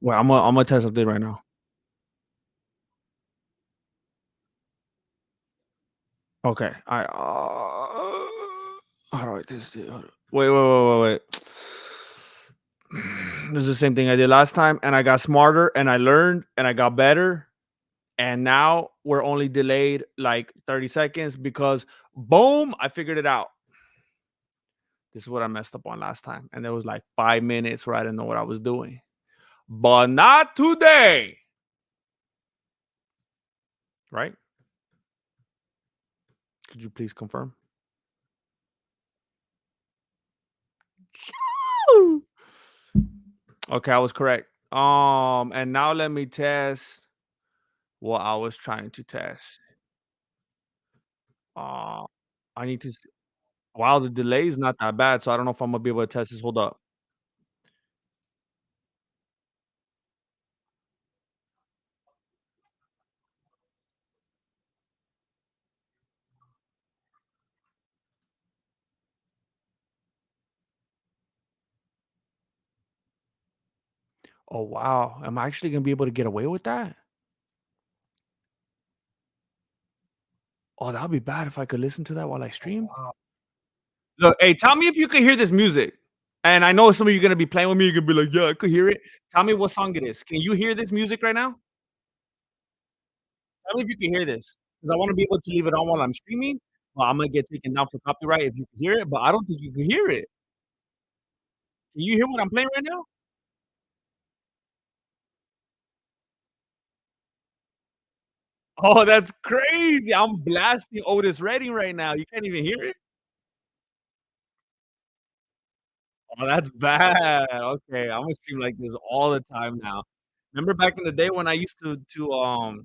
Wait, I'm gonna test something right now. Okay. How do I test it? Hold on. Wait. This is the same thing I did last time, and I got smarter, and I learned, and I got better, and now we're only delayed like 30 seconds because boom, I figured it out. This is what I messed up on last time, and there was like 5 minutes where I didn't know what I was doing, but not today, right? Could you please confirm? Okay, I was correct. And now let me test what I was trying to test. Uh, I need to. Wow, the delay is not that bad, so I don't know if I'm gonna be able to test this. Hold up. Oh wow, am I actually gonna be able to get away with that? Oh, that'd be bad if I could listen to that while I stream. Wow. Look, hey, tell me if you can hear this music. And I know some of you gonna be playing with me. You're gonna be like, "Yeah, I could hear it." Tell me what song it is. Can you hear this music right now? Tell me if you can hear this, because I want to be able to leave it on while I'm streaming. Well, I'm gonna get taken down for copyright if you can hear it, but I don't think you can hear it. Can you hear what I'm playing right now? Oh, that's crazy. I'm blasting Otis Redding right now. You can't even hear it? Oh, that's bad. Okay, I'm gonna stream like this all the time now. Remember back in the day when I used dang,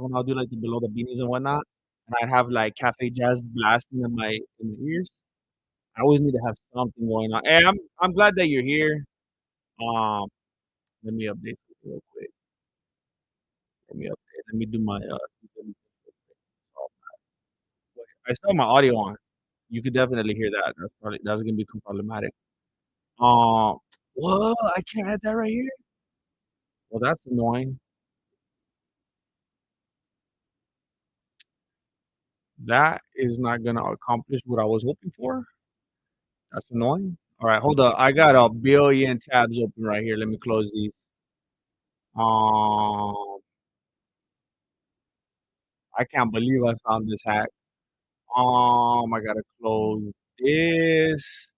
when I'll do like the below the beanies and whatnot, and I'd have like Cafe Jazz blasting in my ears. I always need to have something going on. Hey, I'm glad that you're here. Um, let me update this real quick. Let me update. Let me do my I still have my audio on. You could definitely hear that. That's gonna become problematic. Um, what? I can't add that right here? Well, that's annoying. That is not gonna accomplish what I was hoping for. That's annoying. Alright, hold up. I got a billion tabs open right here. Let me close these. Um, I can't believe I found this hack. I gotta close this.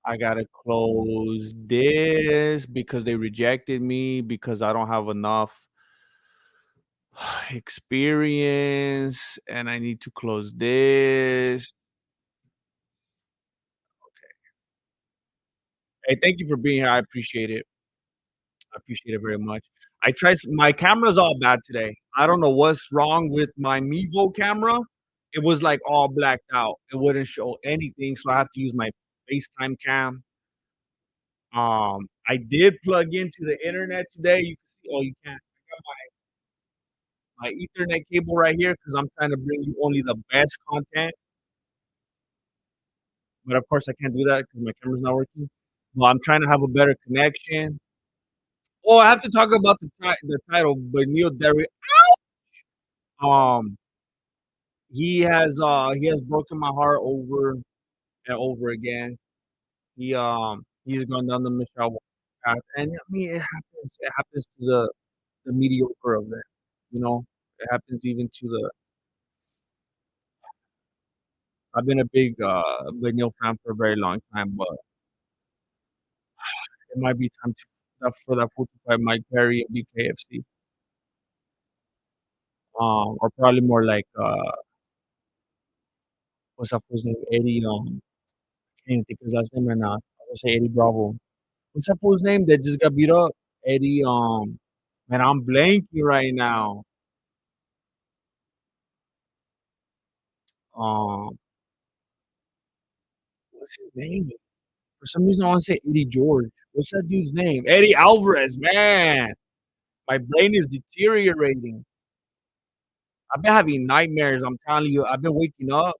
I gotta close this because they rejected me because I don't have enough experience, and I need to close this. Hey, thank you for being here. I appreciate it. I appreciate it very much. I tried my camera's all bad today. I don't know what's wrong with my Mevo camera. It was like all blacked out. It wouldn't show anything, so I have to use my FaceTime cam. I did plug into the internet today. You can see, oh, you can't. I got my Ethernet cable right here because I'm trying to bring you only the best content. But of course, I can't do that because my camera's not working. Well, I'm trying to have a better connection. Oh, I have to talk about the title, Beneil Dariouch. Um, he has broken my heart over and over again. He's gone down the Michelle path, and I mean it happens. It happens to the mediocre of it. You know, it happens even to the. I've been a big Beneil fan for a very long time, but it might be time to for that fool to fight Mike Perry and BKFC. Or probably more like what's that fool's name? Eddie. Can't even think of his last name right now. I was gonna say Eddie Bravo. What's that fool's name that just got beat up? Eddie. Man, I'm blanking right now. Um, what's his name? For some reason, I want to say Eddie George. What's that dude's name? Eddie Alvarez. Man, my brain is deteriorating. I've been having nightmares. I'm telling you. I've been waking up.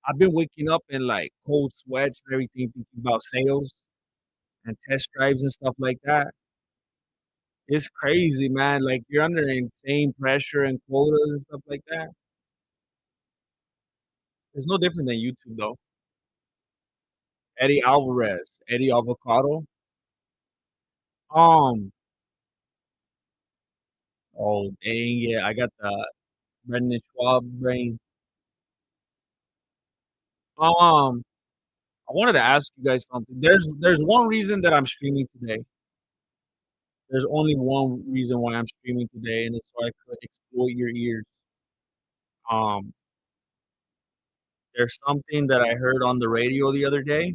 I've been waking up in like cold sweats and everything, thinking about sales. and test drives and stuff like that. It's crazy, man, like, you're under insane pressure and quotas and stuff like that. It's no different than YouTube, though. Eddie Alvarez, Eddie Avocado. Um, oh, dang it, I got the Brendan Schwab brain. Um, I wanted to ask you guys something. There's one reason that I'm streaming today. There's only one reason why I'm streaming today, and it's so I could exploit your ears. Um, there's something that I heard on the radio the other day,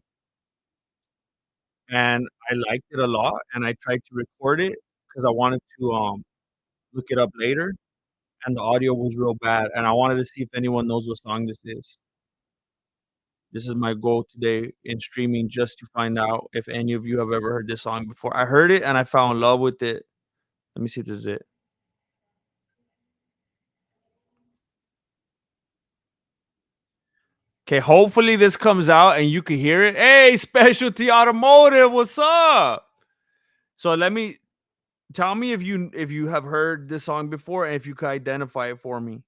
and I liked it a lot, and I tried to record it because I wanted to, look it up later, and the audio was real bad, and I wanted to see if anyone knows what song this is. This is my goal today in streaming, just to find out if any of you have ever heard this song before. I heard it and I fell in love with it. Let me see if this is it. Okay, hopefully this comes out and you can hear it. Hey, Specialty Automotive, what's up? So let me tell me if you have heard this song before and if you could identify it for me.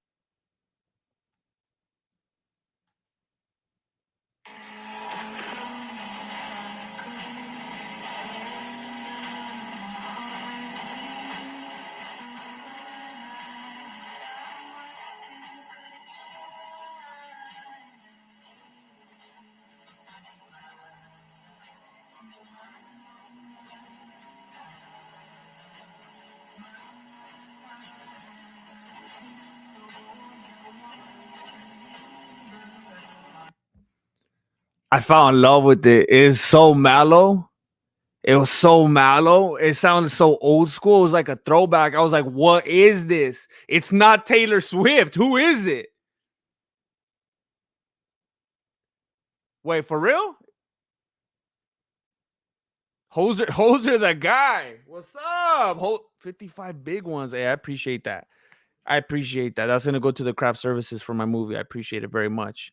I fell in love with it. It's so mellow. It was so mellow. It sounded so old school. It was like a throwback. I was like, what is this? It's not Taylor Swift. Who is it? Wait, for real? Hoser the guy. What's up? 55 big ones. Hey, I appreciate that. I appreciate that. That's gonna go to the craft services for my movie. I appreciate it very much.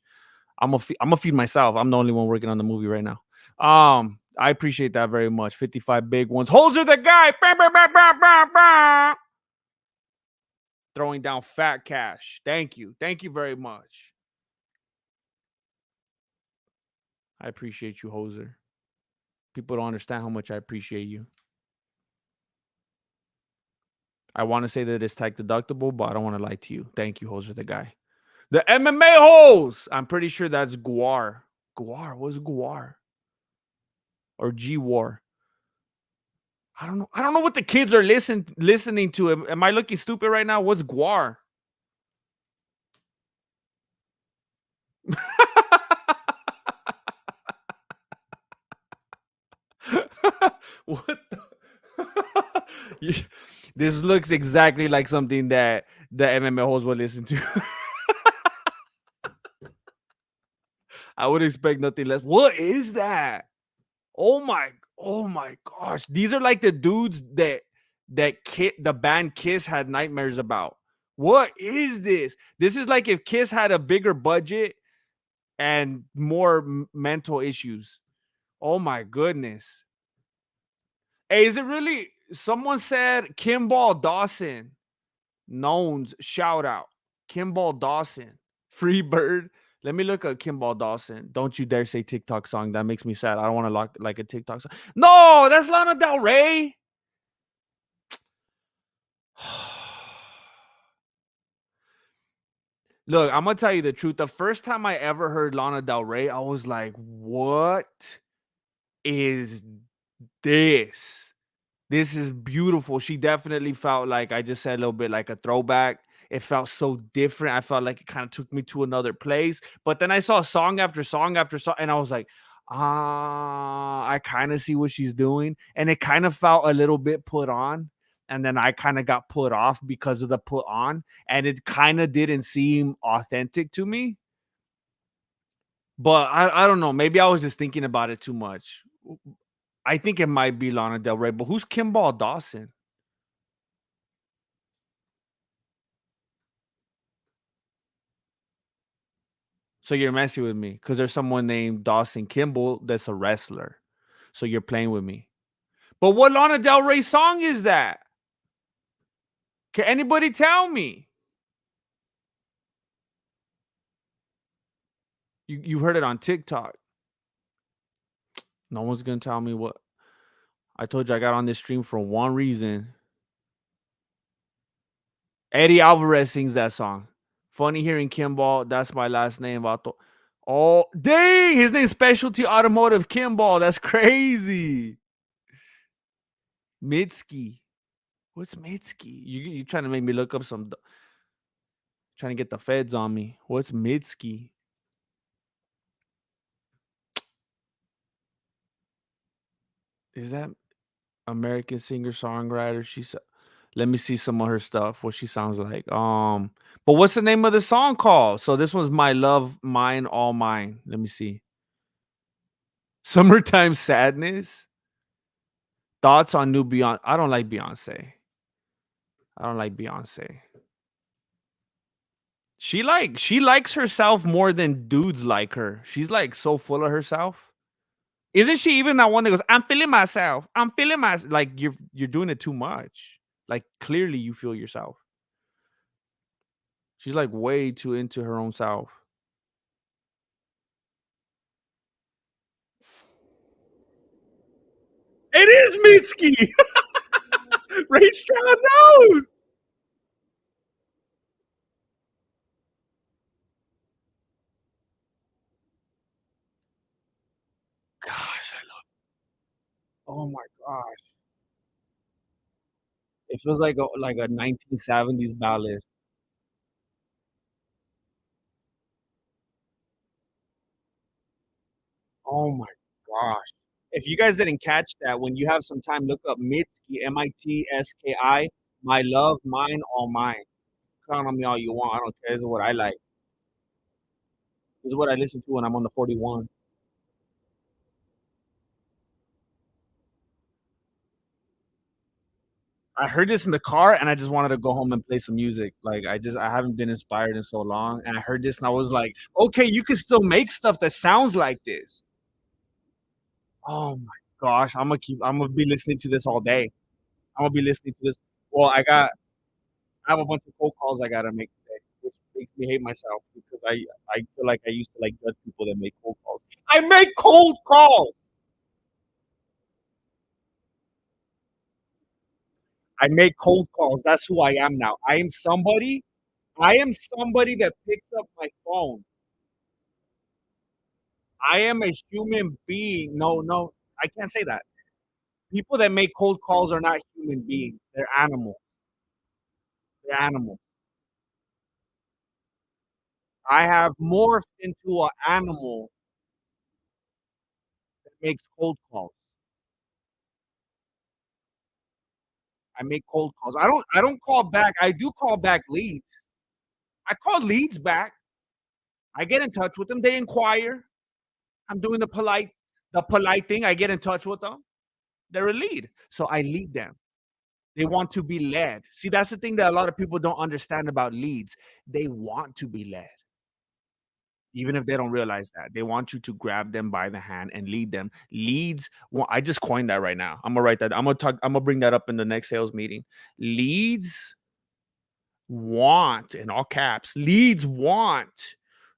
I'm gonna feed myself. I'm the only one working on the movie right now. I appreciate that very much. 55 big ones. Hoser the guy. Bah, bah, bah, bah, bah, bah. Throwing down fat cash. Thank you. Thank you very much. I appreciate you, Hoser. People don't understand how much I appreciate you. I want to say that it's tax deductible, but I don't want to lie to you. Thank you, Hoser the guy. The MMA hoes. I'm pretty sure that's Guar. Guar. What's Guar? Or G War? I don't know. I don't know what the kids are listening to. Am I looking stupid right now? What's Guar? What? This looks exactly like something that the MMA hoes would listen to. I would expect nothing less. What is that? Oh my, oh my gosh. These are like the dudes the band Kiss had nightmares about. What is this? This is like if Kiss had a bigger budget and more mental issues. Oh my goodness. Hey, is it really? Someone said Kimball Dawson. Knowns shout out. Kimball Dawson. Free bird. Let me look at Kimball Dawson. Don't you dare say TikTok song. That makes me sad. I don't want to like a TikTok song. No, that's Lana Del Rey. Look, I'm gonna tell you the truth. The first time I ever heard Lana Del Rey, I was like, what is this? This is beautiful. She definitely felt like I just said a little bit like a throwback. It felt so different. I felt like it kind of took me to another place. But then I saw song after song after song, and I was like, I kind of see what she's doing. And it kind of felt a little bit put on. And then I kind of got put off because of the put on. And it kind of didn't seem authentic to me. But I don't know. Maybe I was just thinking about it too much. I think it might be Lana Del Rey, but who's Kimball Dawson? So you're messing with me because there's someone named Dawson Kimball that's a wrestler. So you're playing with me. But what Lana Del Rey song is that? Can anybody tell me? You heard it on TikTok. No one's gonna tell me what. I told you I got on this stream for one reason. Eddie Alvarez sings that song. Funny hearing Kimball. That's my last name. Vato. Oh, dang! His name's Specialty Automotive Kimball. That's crazy. Mitski. What's Mitski? You trying to make me look up some? Trying to get the feds on me. What's Mitski? Is that American singer songwriter? She's. Let me see some of her stuff. What she sounds like. But what's the name of the song called? So this one's My Love, Mine, All Mine. Let me see. Summertime Sadness. Thoughts on new Beyonce? I don't like Beyonce. I don't like Beyonce. She likes herself more than dudes like her. She's like so full of herself. Isn't she even that one that goes, "I'm feeling myself. I'm feeling myself." Like you're doing it too much. Like clearly you feel yourself. She's like way too into her own self. It is Mitski. Ray Stroud knows. Gosh, I love. Oh my gosh, it feels like a 1970s ballad. Oh my gosh. If you guys didn't catch that, when you have some time, look up Mitski, Mitski, My Love, Mine, All Mine. Count on me all you want. I don't care. This is what I like. This is what I listen to when I'm on the 41. I heard this in the car and I just wanted to go home and play some music. Like I haven't been inspired in so long. And I heard this and I was like, okay, you can still make stuff that sounds like this. Oh my gosh. I'm gonna be listening to this all day. I'm gonna be listening to this. Well, I have a bunch of cold calls I gotta make today, which makes me hate myself because I feel like I used to like judge people that make cold calls. I make cold calls. I make cold calls. That's who I am now. I am somebody that picks up my phone. I am a human being. No, no, I can't say that. People that make cold calls are not human beings. They're animals. They're animals. I have morphed into an animal that makes cold calls. I make cold calls. I don't call back. I do call back leads. I call leads back. I get in touch with them. They inquire. I'm doing the polite thing. I get in touch with them. They're a lead. So I lead them. They want to be led. See, that's the thing that a lot of people don't understand about leads. They want to be led. Even if they don't realize that, they want you to grab them by the hand and lead them. Leads, well, I just coined that right now. I'm gonna write that. I'm gonna bring that up in the next sales meeting. Leads want, in all caps, leads want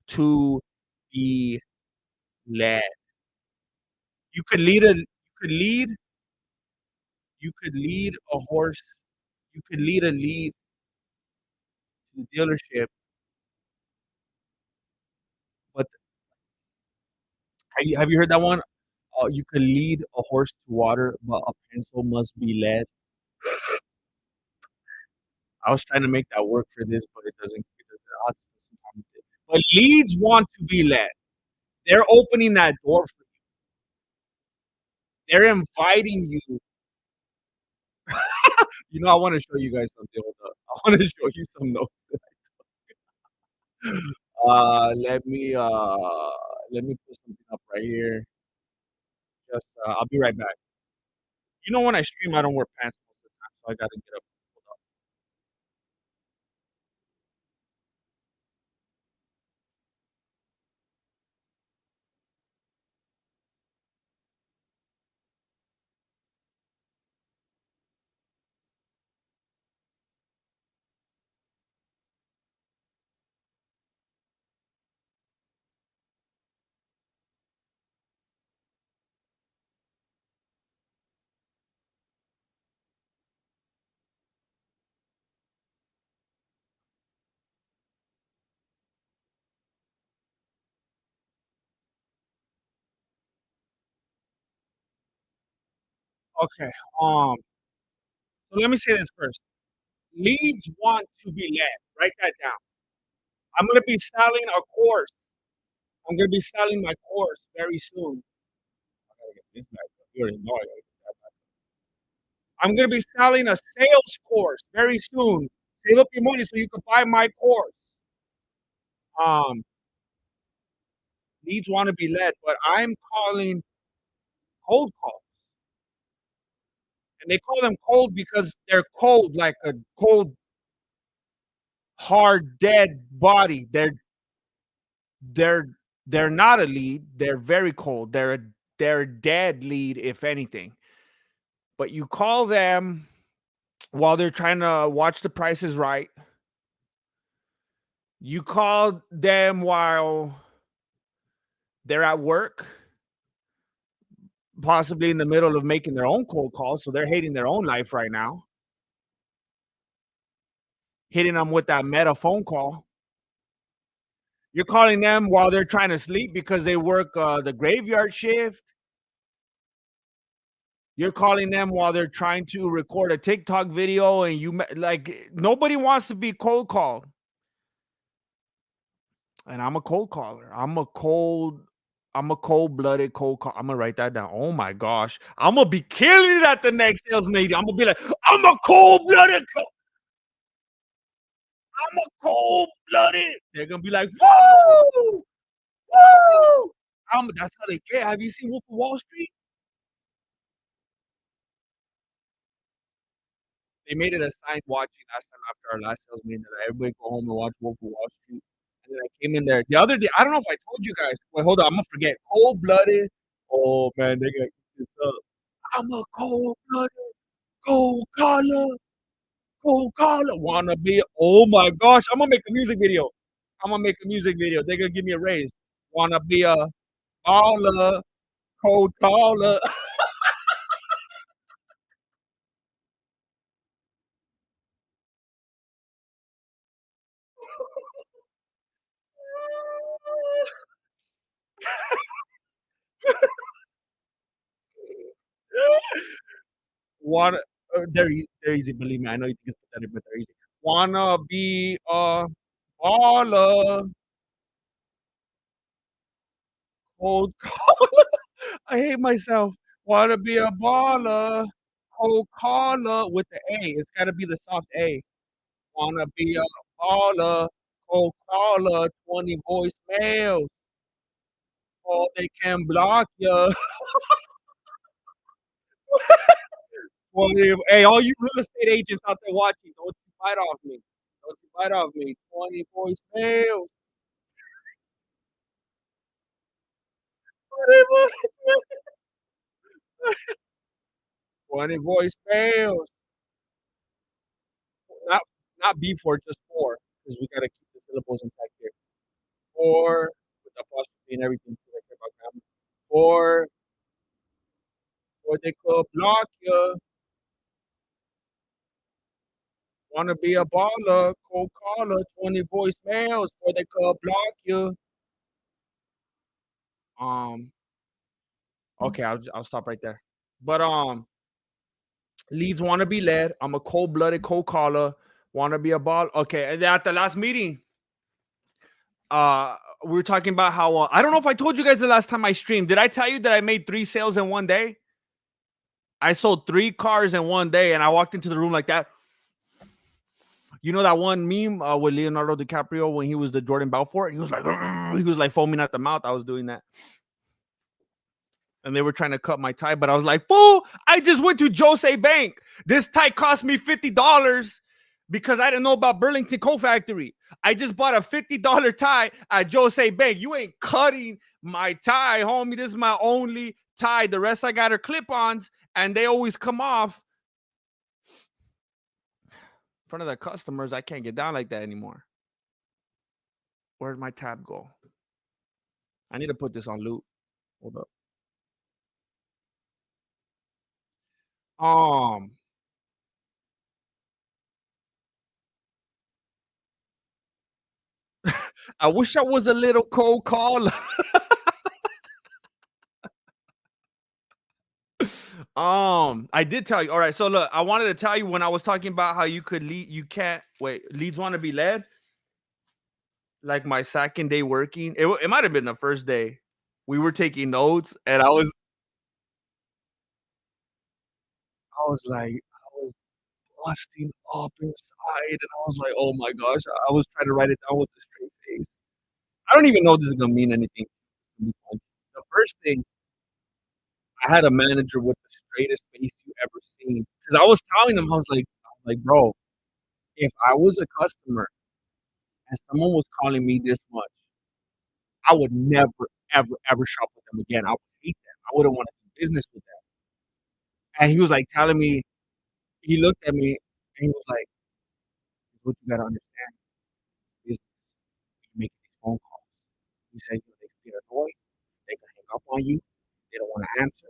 to be led. You could lead you could lead a horse, you could lead a lead to the dealership, but have you heard that one? You could lead a horse to water, but a pencil must be led. I was trying to make that work for this, but it doesn't sometimes but leads want to be led. They're opening that door for you. They're inviting you. I wanna show you guys something. Hold up. I wanna show you some notes. Uh, let me, uh, let me put something up right here. Just, I'll be right back. When I stream, I don't wear pants most of the time, so I gotta get up. Hold up. Okay. Um, so let me say this first. Leads want to be led. Write that down. I'm gonna be selling a course. I'm gonna be selling my course very soon. I gotta get this back. You already know I gotta get that back. I'm gonna be selling a sales course very soon. Save up your money so you can buy my course. Um, Leads want to be led, but I'm calling cold calls. And they call them cold because they're cold, like a cold, hard, dead body. They're they're not a lead. They're very cold. They're a dead lead, if anything. But you call them while they're trying to watch The Price is Right. You call them while they're at work, possibly in the middle of making their own cold calls, so they're hating their own life right now. Hitting them with that meta phone call. You're calling them while they're trying to sleep because they work the graveyard shift. You're calling them while they're trying to record a TikTok video, and like nobody wants to be cold called. And I'm a cold caller. I'm a cold-blooded cold call. I'm gonna write that down. Oh my gosh. I'm gonna be killing it at the next sales meeting. I'm gonna be like, I'm a cold-blooded, I'm a cold-blooded. They're gonna be like, woo! Woo! That's how they get. Have you seen Wolf of Wall Street? They made it a sign watching last time after our last sales meeting that everybody go home and watch Wolf of Wall Street. And then I came in there the other day. I don't know if I told you guys. Wait, hold on. I'm gonna forget. Cold blooded. Oh man, they gotta keep this up. I'm a cold blooded, cold collar, cold collar. Wanna be? Oh my gosh, I'm gonna make a music video. I'm gonna make a music video. They're gonna give me a raise. Wanna be a baller, cold collar. Wanna they're easy, believe me, I know you think it's pathetic, but they're easy. Wanna be a baller, cold caller. I hate myself. Wanna be a baller, cold caller with the A. It's gotta be the soft A. Wanna be a baller, cold caller, 20 voicemails, or they can block ya. 20 Hey, all you real estate agents out there watching, don't you bite off me. Don't you bite off me. 20 voicemails. 20 voicemails. 20 voicemails. Not not B4, just 4, because we gotta keep the syllables intact here. 4 with apostrophe and everything. So I care about grammar. 4, or they could block you. Wanna be a baller, cold caller, 20 voicemails, or they could block you. Um, okay, I'll stop right there. But leads wanna be led. I'm a cold-blooded cold caller. Wanna be a ball. Okay, and then at the last meeting, uh, we were talking about how I don't know if I told you guys the last time I streamed. Did I tell you that I made 3 sales in one day? I sold 3 cars in one day, and I walked into the room like that. You know that one meme with Leonardo DiCaprio when he was the Jordan Belfort? He was like, "Grr." He was like foaming at the mouth. I was doing that. And they were trying to cut my tie, but I was like, fool, I just went to Jose Bank. This tie cost me $50 because I didn't know about Burlington Coat Factory. I just bought a $50 tie at Jose Bank. You ain't cutting my tie, homie. This is my only tie. The rest I got are clip-ons, and they always come off in front of the customers. I can't get down like that anymore. Where'd my tab go? I need to put this on loop. Hold up. Um, I wish I was a little cold caller. I did tell you. All right, so look, I wanted to tell you when I was talking about how you could lead, you can't wait. Leads want to be led. Like my second day working, it might have been the first day. We were taking notes, and I was busting up inside, and I was like, "Oh my gosh!" I was trying to write it down with a straight face. I don't even know if this is gonna mean anything. The first thing, I had a manager with the straightest face you ever seen. Because I was telling him, "Bro, if I was a customer and someone was calling me this much, I would never, ever, ever shop with them again. I would hate them. I wouldn't want to do business with them." And he was like telling me, he looked at me and he was like, "What you gotta understand is you making these phone calls." He said, "They can get annoyed, they can hang up on you, they don't want to answer.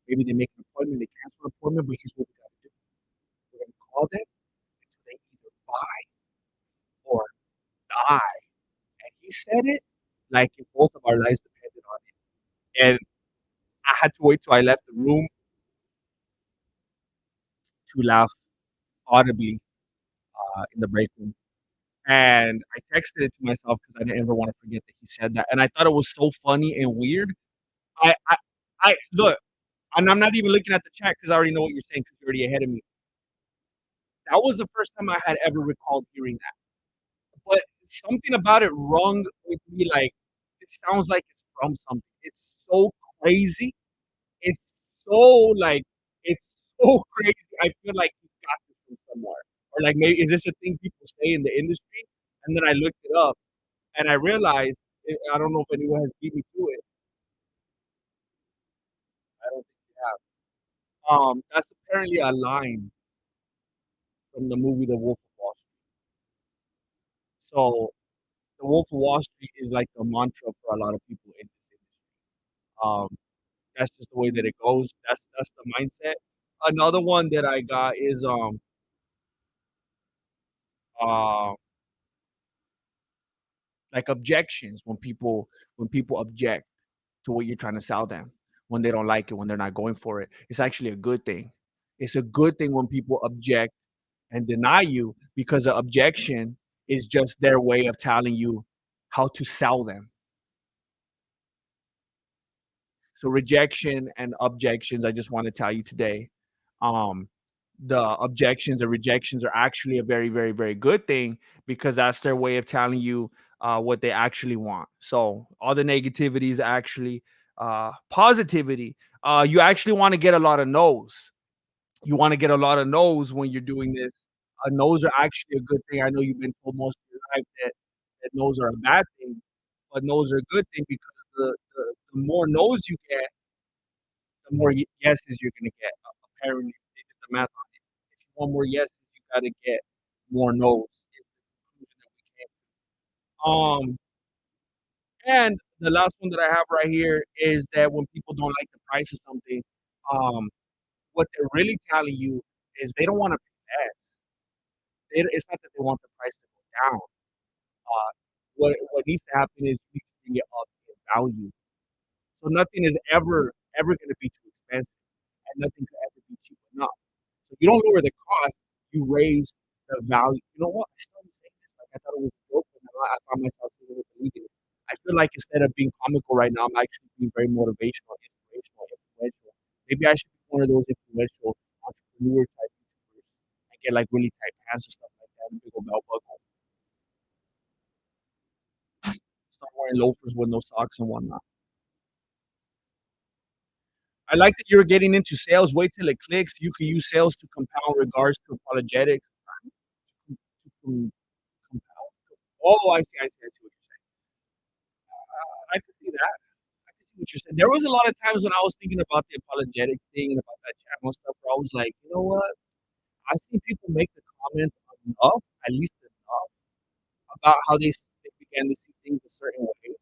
Maybe they make an appointment, they cancel an appointment, but here's what we gotta do. We're gonna call them until they either buy or die." And he said it like if both of our lives depended on it. And I had to wait till I left the room to laugh audibly in the break room. And I texted it to myself because I didn't ever want to forget that he said that. And I thought it was so funny and weird. I, I, I look, and I'm not even looking at the chat because I already know what you're saying because you're already ahead of me. That was the first time I had ever recalled hearing that. But something about it rung with me like it sounds like it's from something. It's so crazy. It's so like it's so crazy. I feel like he got this from somewhere. Or like maybe is this a thing people say in the industry? And then I looked it up and I realized I don't know if anyone has beat me to it. I don't think they have. That's apparently a line from the movie The Wolf of Wall Street. So The Wolf of Wall Street is like the mantra for a lot of people in this industry. Um, that's just the way that it goes. That's the mindset. Another one that I got is uh like objections when people object to what you're trying to sell them, when they don't like it, when they're not going for it. It's actually a good thing. It's a good thing when people object and deny you because the objection is just their way of telling you how to sell them. So rejection and objections, I just want to tell you today, um, the objections or rejections are actually a very, very, very good thing because that's their way of telling you what they actually want. So all the negativity is actually positivity. You actually want to get a lot of no's. You want to get a lot of no's when you're doing this. No's are actually a good thing. I know you've been told most of your life that no's are a bad thing, but no's are a good thing because the more no's you get, the more yeses you're gonna get. Apparently, they did the math on it. If you want more yeses, you gotta get more no's. Is the conclusion that we came to. And the last one that I have right here is that when people don't like the price of something, um, what they're really telling you is they don't want to pay less. It's not that they want the price to go down. What needs to happen is you need to bring it up in value. So nothing is ever going to be too expensive, and nothing could ever be cheap enough. So you don't lower the cost, you raise the value. You know what? I started saying this like I thought it was a joke, and now I found myself saying it believing it. I feel like instead of being comical right now, I'm actually being very motivational, inspirational, influential. Maybe I should be one of those influential entrepreneur type YouTubers and get like really tight pants and stuff like that, and big old belt buckle. Start wearing loafers with no socks and whatnot. I like that you're getting into sales. Wait till it clicks. You can use sales to compound regards to apologetics. To compound. Oh, I see what you're saying. I can see that. I can see what you're saying. There was a lot of times when I was thinking about the apologetics thing and about that channel stuff where I was like, you know what? I've seen people make the comments enough, at least enough, about how they began to see things a certain way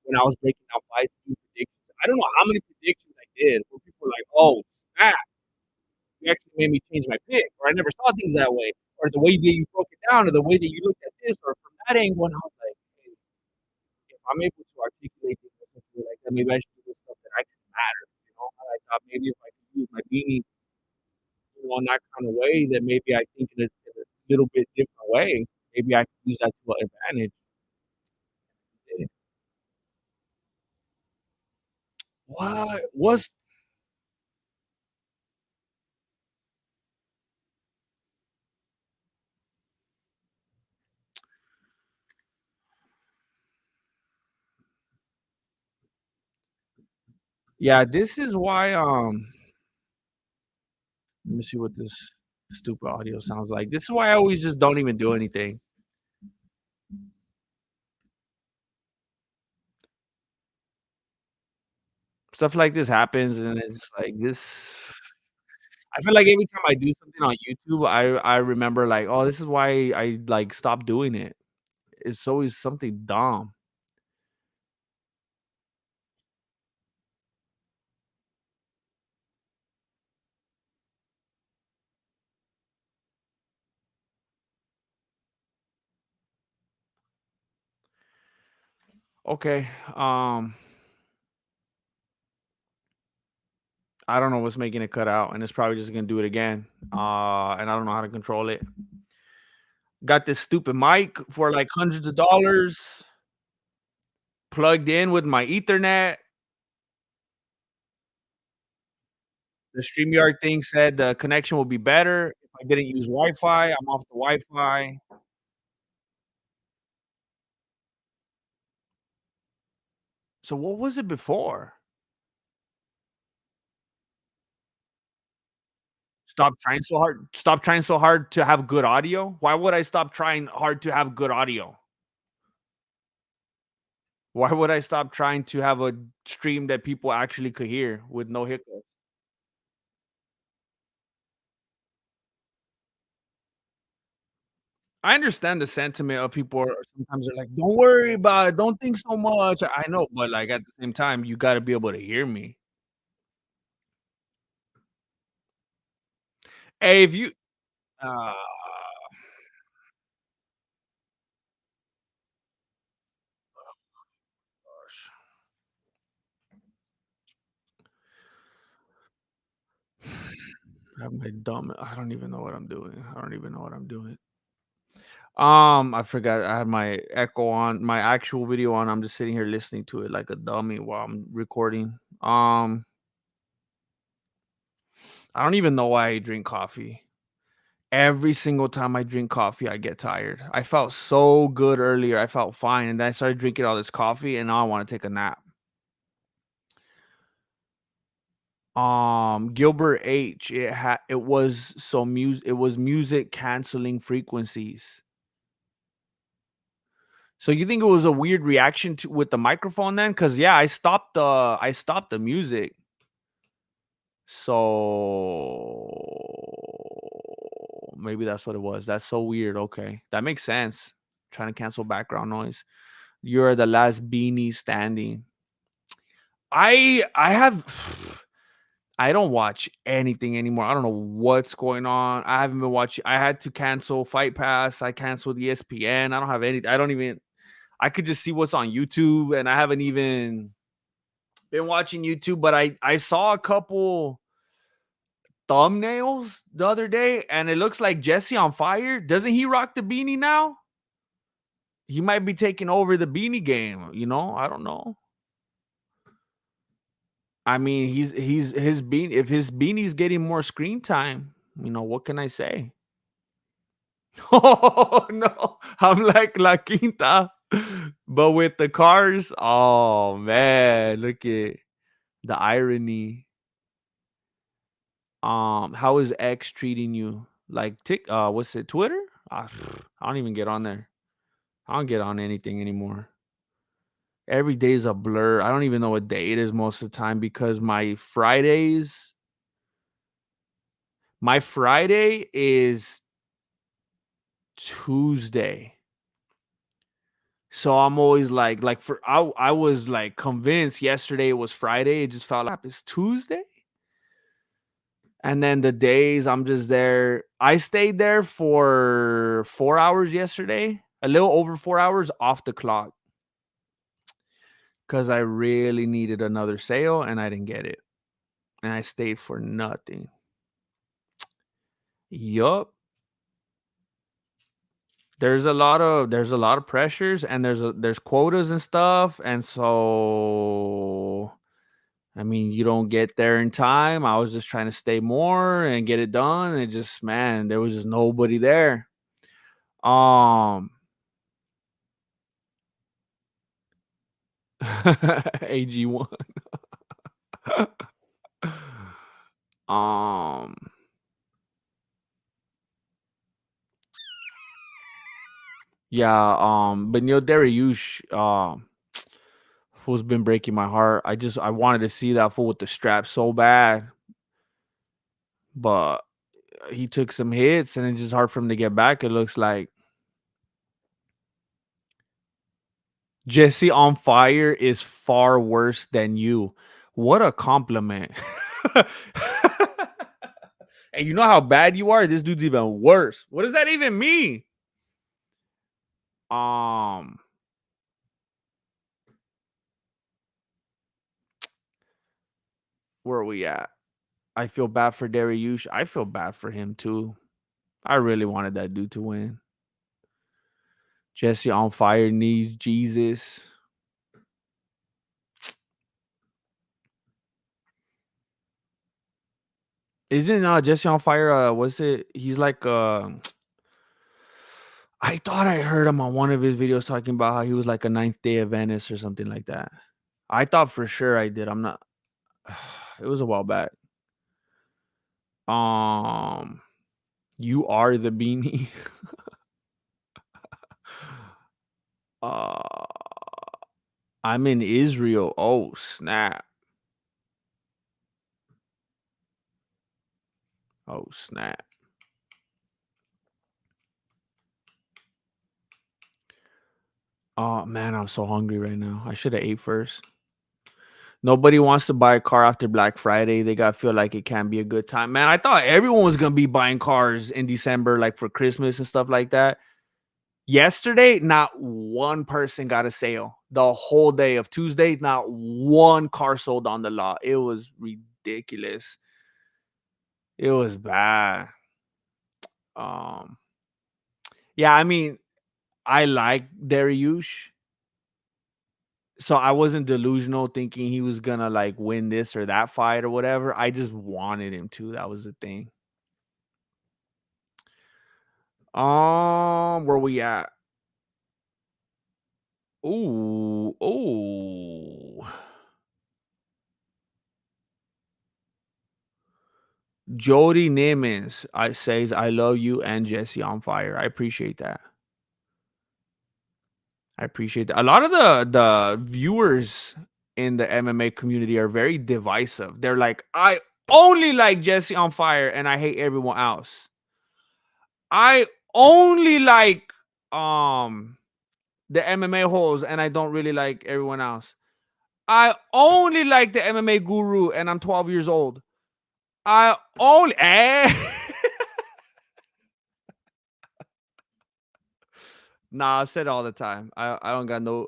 when I was breaking down fights and predictions. I don't know how many predictions I did where people were like, oh, snap, you actually made me change my pick, or I never saw things that way, or the way that you broke it down, or the way that you looked at this, or from that angle. And I was like, hey, if I'm able to articulate things like that, maybe I should do this stuff that I can matter. You know, I thought maybe if I could use my beanie, in that kind of way, then maybe I think in a little bit different way. Maybe I can use that to my advantage. Eh, what? Yeah, this is why, let me see what this stupid audio sounds like. This is why I always just don't even do anything. Stuff like this happens, and it's like this I feel like every time I do something on YouTube, I remember like, "Oh, this is why I, like, stopped doing it." It's always something dumb. Okay, I don't know what's making it cut out, and it's probably just gonna do it again, and I don't know how to control it. Got this stupid mic for, like, hundreds of dollars, plugged in with my Ethernet. The StreamYard thing said the connection will be better if I didn't use Wi-Fi. I'm off the Wi-Fi. So what was it before? Stop trying so hard to have good audio? Why would I stop trying hard to have good audio? Why would I stop trying to have a stream that people actually could hear with no hiccup? I understand the sentiment of people are sometimes they're like, "Don't worry about it, don't think so much." I know, but, like, at the same time, you gotta be able to hear me. Hey, if you ah, gosh. I have my dumb I don't even know what I'm doing. I don't even know what I'm doing. I forgot I had my echo on, my actual video on. I'm just sitting here listening to it like a dummy while I'm recording. I don't even know why I drink coffee. Every single time I drink coffee, I get tired. I felt so good earlier. I felt fine, and then I started drinking all this coffee, and now I want to take a nap. Gilbert H. It was music canceling frequencies. So you think it was a weird reaction to with the microphone then? Because yeah, I stopped the music. So maybe that's what it was. That's so weird. Okay. That makes sense. Trying to cancel background noise. You're the last beanie standing. I have I don't watch anything anymore. I don't know what's going on. I haven't been watching. I had to cancel Fight Pass. I canceled ESPN. I don't have any. I don't even. I could just see what's on YouTube, and I haven't even been watching YouTube. But I saw a couple thumbnails the other day, and it looks like Jesse on fire. Doesn't he rock the beanie now? He might be taking over the beanie game. I don't know. I mean, he's his bean. If his beanie's getting more screen time, what can I say? Oh no, I'm like La Quinta, but with the cars. Oh man, look at the irony. How is X treating you? Like what's it, Twitter? I don't even get on there. I don't get on anything anymore. Every day is a blur. I don't even know what day it is most of the time because my Friday is Tuesday. So I'm always like I was like convinced yesterday it was Friday. It just felt like it's Tuesday. And then the days I'm just there. I stayed there for 4 hours yesterday, a little over 4 hours off the clock because I really needed another sale and I didn't get it. and I stayed for nothing. Yup. There's a lot of pressures, and there's quotas and stuff, and so I mean, you don't get there in time. I was just trying to stay more and get it done, and it just, man, there was just nobody there. Um AG1. um yeah, Beneil Dariouch, fool's been breaking my heart. I wanted to see that fool with the strap so bad, but he took some hits and it's just hard for him to get back, it looks like. Jesse on fire is far worse than you. What a compliment. And you know how bad you are? This dude's even worse. What does that even mean? Um, where are we at? I feel bad for Dariush. I feel bad for him too. I really wanted that dude to win. Jesse on fire needs Jesus. Isn't Jesse on fire? Was it? He's like I thought I heard him on one of his videos talking about how he was like a ninth day Adventist or something like that. I thought for sure I did. I'm not. It was a while back. Um, you are the beanie. uh, I'm in Israel. Oh snap! Oh snap! Oh man, I'm so hungry right now. I should have ate first. Nobody wants to buy a car after Black Friday. They got to feel like it can be a good time. Man, I thought everyone was gonna be buying cars in December, like for Christmas and stuff like that. Yesterday, not one person got a sale. The whole day of Tuesday, not one car sold on the lot. It was ridiculous. It was bad. Um, yeah, I mean, I like Dariush, so I wasn't delusional thinking he was gonna like win this or that fight or whatever. I just wanted him to. That was the thing. Where we at? Ooh. Jody Nimmons, I says I love you and Jesse on fire. I appreciate that. I appreciate that. A lot of the viewers in the MMA community are very divisive. They're like, I only like Jesse on fire and I hate everyone else. I only like the MMA holes and I don't really like everyone else. I only like the MMA guru and I'm 12 years old. I only Nah, I said it all the time. I don't got no.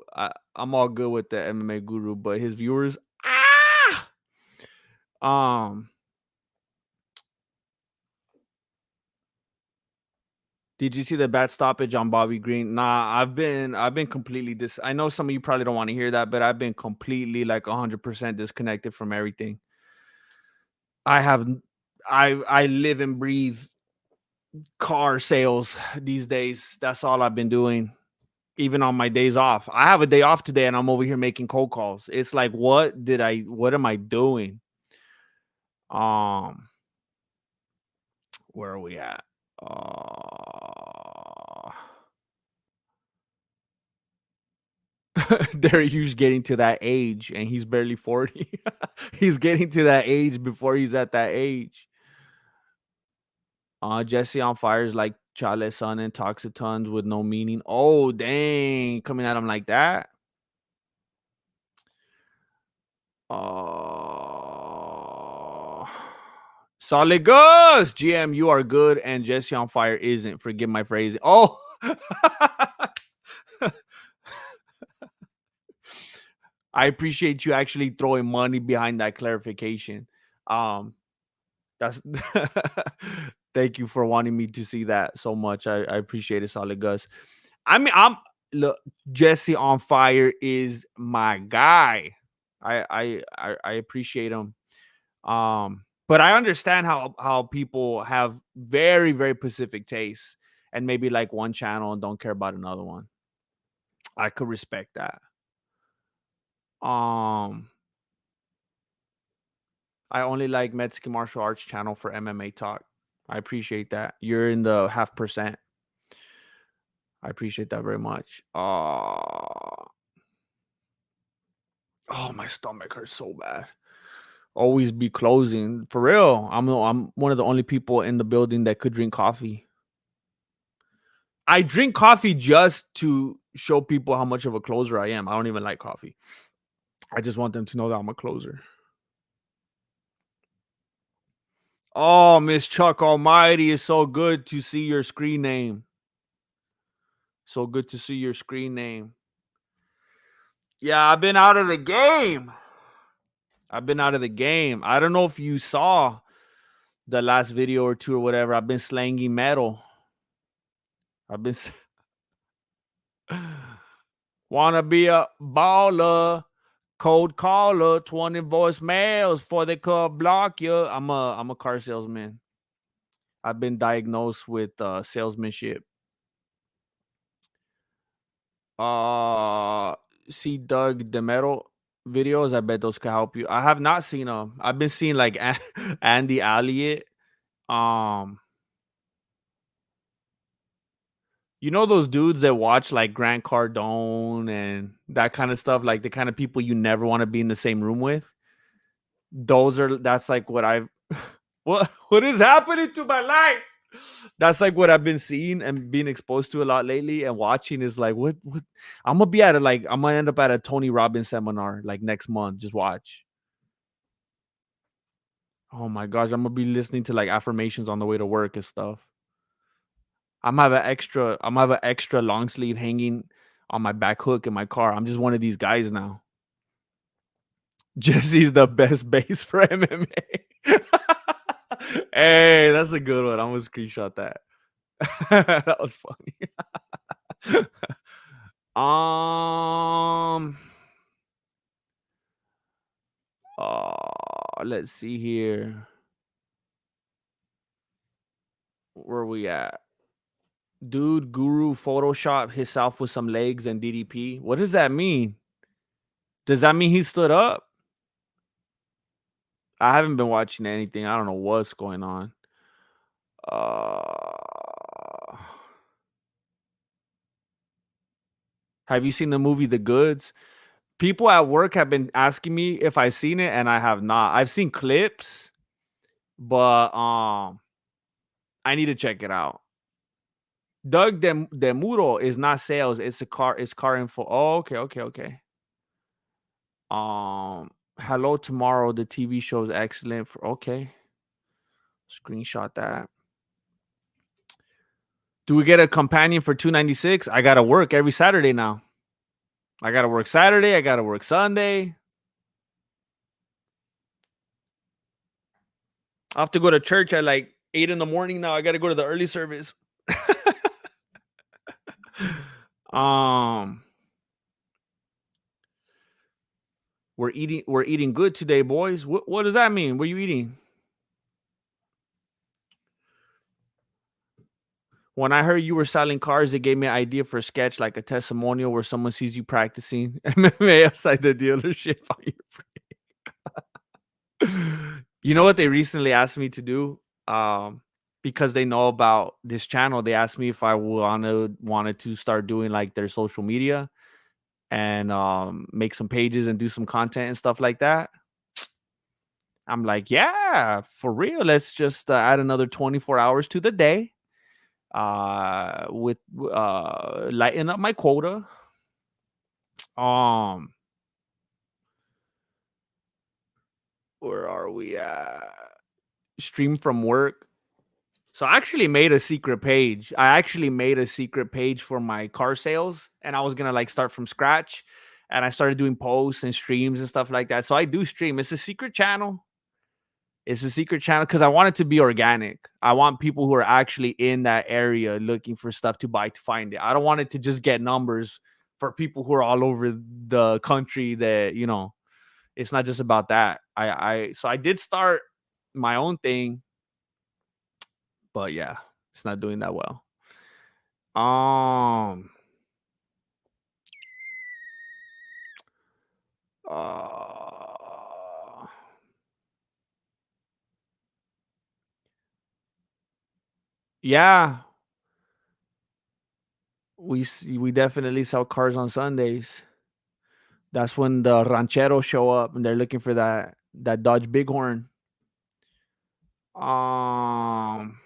I'm all good with the MMA guru, but his viewers. Ah. Um. Did you see the bad stoppage on Bobby Green? Nah, I've been completely I know some of you probably don't want to hear that, but I've been completely like 100% disconnected from everything. I have. I live and breathe car sales these days. That's all I've been doing. Even on my days off. I have a day off today and I'm over here making cold calls. It's like, what am I doing? Um, where are we at? Uh Darius getting to that age and he's barely 40. He's getting to that age before he's at that age. Jesse on fire is like Chale Son and Toxitons with no meaning. Oh dang, coming at him like that. Uh Solid Gus! GM, you are good, and Jesse on fire isn't. Forgive my phrasing. Oh, I appreciate you actually throwing money behind that clarification. Um, that's thank you for wanting me to see that so much. I appreciate it, Solid Gus. I mean, look, Jesse on fire is my guy. I appreciate him. But I understand how people have very, very specific tastes and maybe like one channel and don't care about another one. I could respect that. Um, I only like Mexican martial arts channel for MMA talk. I appreciate that. You're in the half percent. I appreciate that very much. Oh, my stomach hurts so bad. Always be closing for real. I'm one of the only people in the building that could drink coffee. I drink coffee just to show people how much of a closer I am. I don't even like coffee. I just want them to know that I'm a closer. Oh, Miss Chuck Almighty, is so good to see your screen name. So good to see your screen name. Yeah, I've been out of the game. I've been out of the game. I don't know if you saw the last video or two or whatever. I've been slanging metal. I've been wanna be a baller, cold caller, 20 voicemails before they could block you. I'm a car salesman. I've been diagnosed with salesmanship. Uh, see Doug Demero videos. I bet those could help you. I have not seen them. I've been seeing like Andy Elliott. Um, you know those dudes that watch like Grant Cardone and that kind of stuff, like the kind of people you never want to be in the same room with. That's like what I've what is happening to my life? That's like what I've been seeing and being exposed to a lot lately and watching is like what I'm gonna be at it like I'm gonna end up at a Tony Robbins seminar like next month. Just watch. Oh my gosh, I'm gonna be listening to like affirmations on the way to work and stuff. I'm gonna have an extra long sleeve hanging on my back hook in my car. I'm just one of these guys now. Jesse's the best base for MMA. Hey, that's a good one. I'm gonna screenshot that. That was funny. um, let's see here. Where we at? Dude, Guru Photoshop himself with some legs and DDP. What does that mean? Does that mean he stood up? I haven't been watching anything. I don't know what's going on. Uh, have you seen the movie The Goods? People at work have been asking me if I've seen it, and I have not. I've seen clips, but I need to check it out. Doug Demuro is not sales. It's a car. It's car info. Oh, okay, okay, okay. Hello Tomorrow. The TV show is excellent. For okay, screenshot that. Do we get a companion for $2.96? I gotta work every Saturday now. I gotta work Saturday. I gotta work Sunday. I have to go to church at like 8 in the morning now. I gotta go to the early service. um, we're eating good today, boys. What does that mean? What are you eating? When I heard you were selling cars, it gave me an idea for a sketch, like a testimonial where someone sees you practicing MMA outside the dealership on your break. You know what they recently asked me to do? Because they know about this channel, they asked me if I wanted to start doing like their social media and make some pages and do some content and stuff like that. I'm like, yeah, for real. Let's just add another 24 hours to the day. With lighten up my quota. Um, where are we at? Stream from work. So I actually made a secret page. I actually made a secret page for my car sales, and I was gonna like start from scratch. And I started doing posts and streams and stuff like that. So I do stream. It's a secret channel. It's a secret channel because I want it to be organic. I want people who are actually in that area looking for stuff to buy to find it. I don't want it to just get numbers for people who are all over the country that, it's not just about that. So I did start my own thing, but yeah, it's not doing that well. Um uh yeah, we definitely sell cars on Sundays. That's when the rancheros show up and they're looking for that Dodge Bighorn. Um,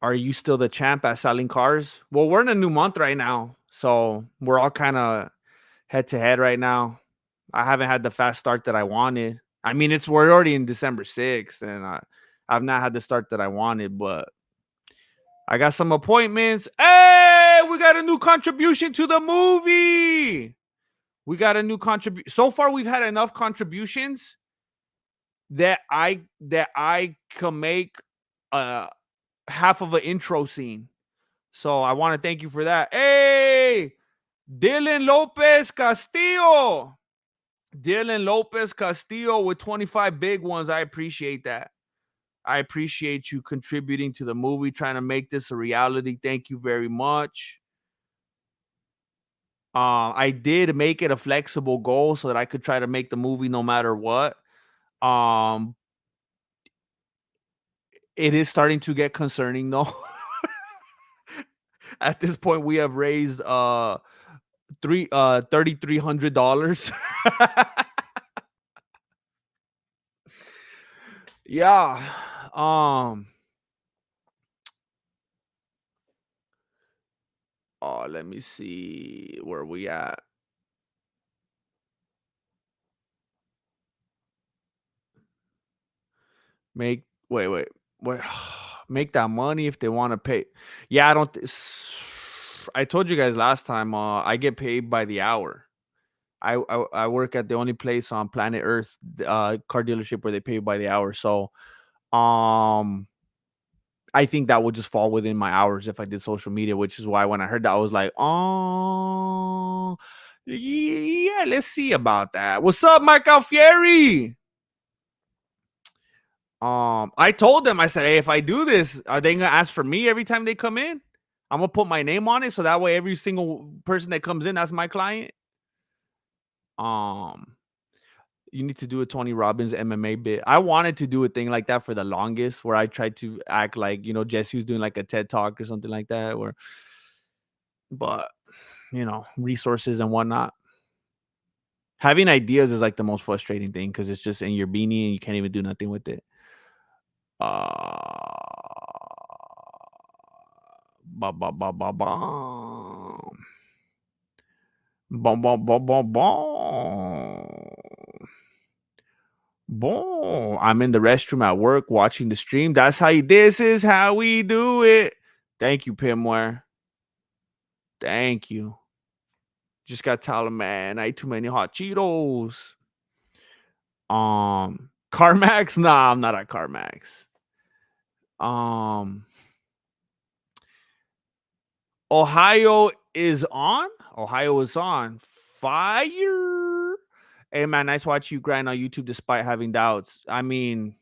are you still the champ at selling cars? Well, we're in a new month right now, so we're all kind of head to head right now. I haven't had the fast start that I wanted. I mean, we're already in December 6th, and I've not had the start that I wanted, but I got some appointments. Hey, we got a new contribution to the movie. We got a new contribution. So far, we've had enough contributions that I can make uh half of an intro scene. So I want to thank you for that. Hey, Dylan Lopez Castillo. Dylan Lopez Castillo with 25 big ones. I appreciate that. I appreciate you contributing to the movie, trying to make this a reality. Thank you very much. I did make it a flexible goal so that I could try to make the movie no matter what. Um, it is starting to get concerning though. At this point, we have raised $3,300. Yeah. Um. Oh, let me see where we at. Make wait. Make that money if they want to pay. Yeah, I don't. I told you guys last time. I get paid by the hour. I work at the only place on planet Earth, car dealership where they pay by the hour. So, um, I think that would just fall within my hours if I did social media, which is why when I heard that, I was like, oh, yeah, let's see about that. What's up, Mike Alfieri? I told them, I said, hey, if I do this, are they gonna ask for me every time they come in? I'm gonna put my name on it so that way every single person that comes in, that's my client. Um, you need to do a Tony Robbins MMA bit. I wanted to do a thing like that for the longest, where I tried to act like Jesse was doing like a TED talk or something like that, but resources and whatnot. Having ideas is like the most frustrating thing because it's just in your beanie and you can't even do nothing with it. Uh, ba ba ba ba ba. Bum, bum, bum, bum, bum. Boom. I'm in the restroom at work watching the stream. This is how we do it. Thank you, Pimware. Thank you. Just got to tell him, man, I ate too many hot Cheetos. CarMax? Nah, I'm not at CarMax. Um, Ohio is on. Ohio is on fire. Hey man, nice watch you grind on YouTube despite having doubts. I mean,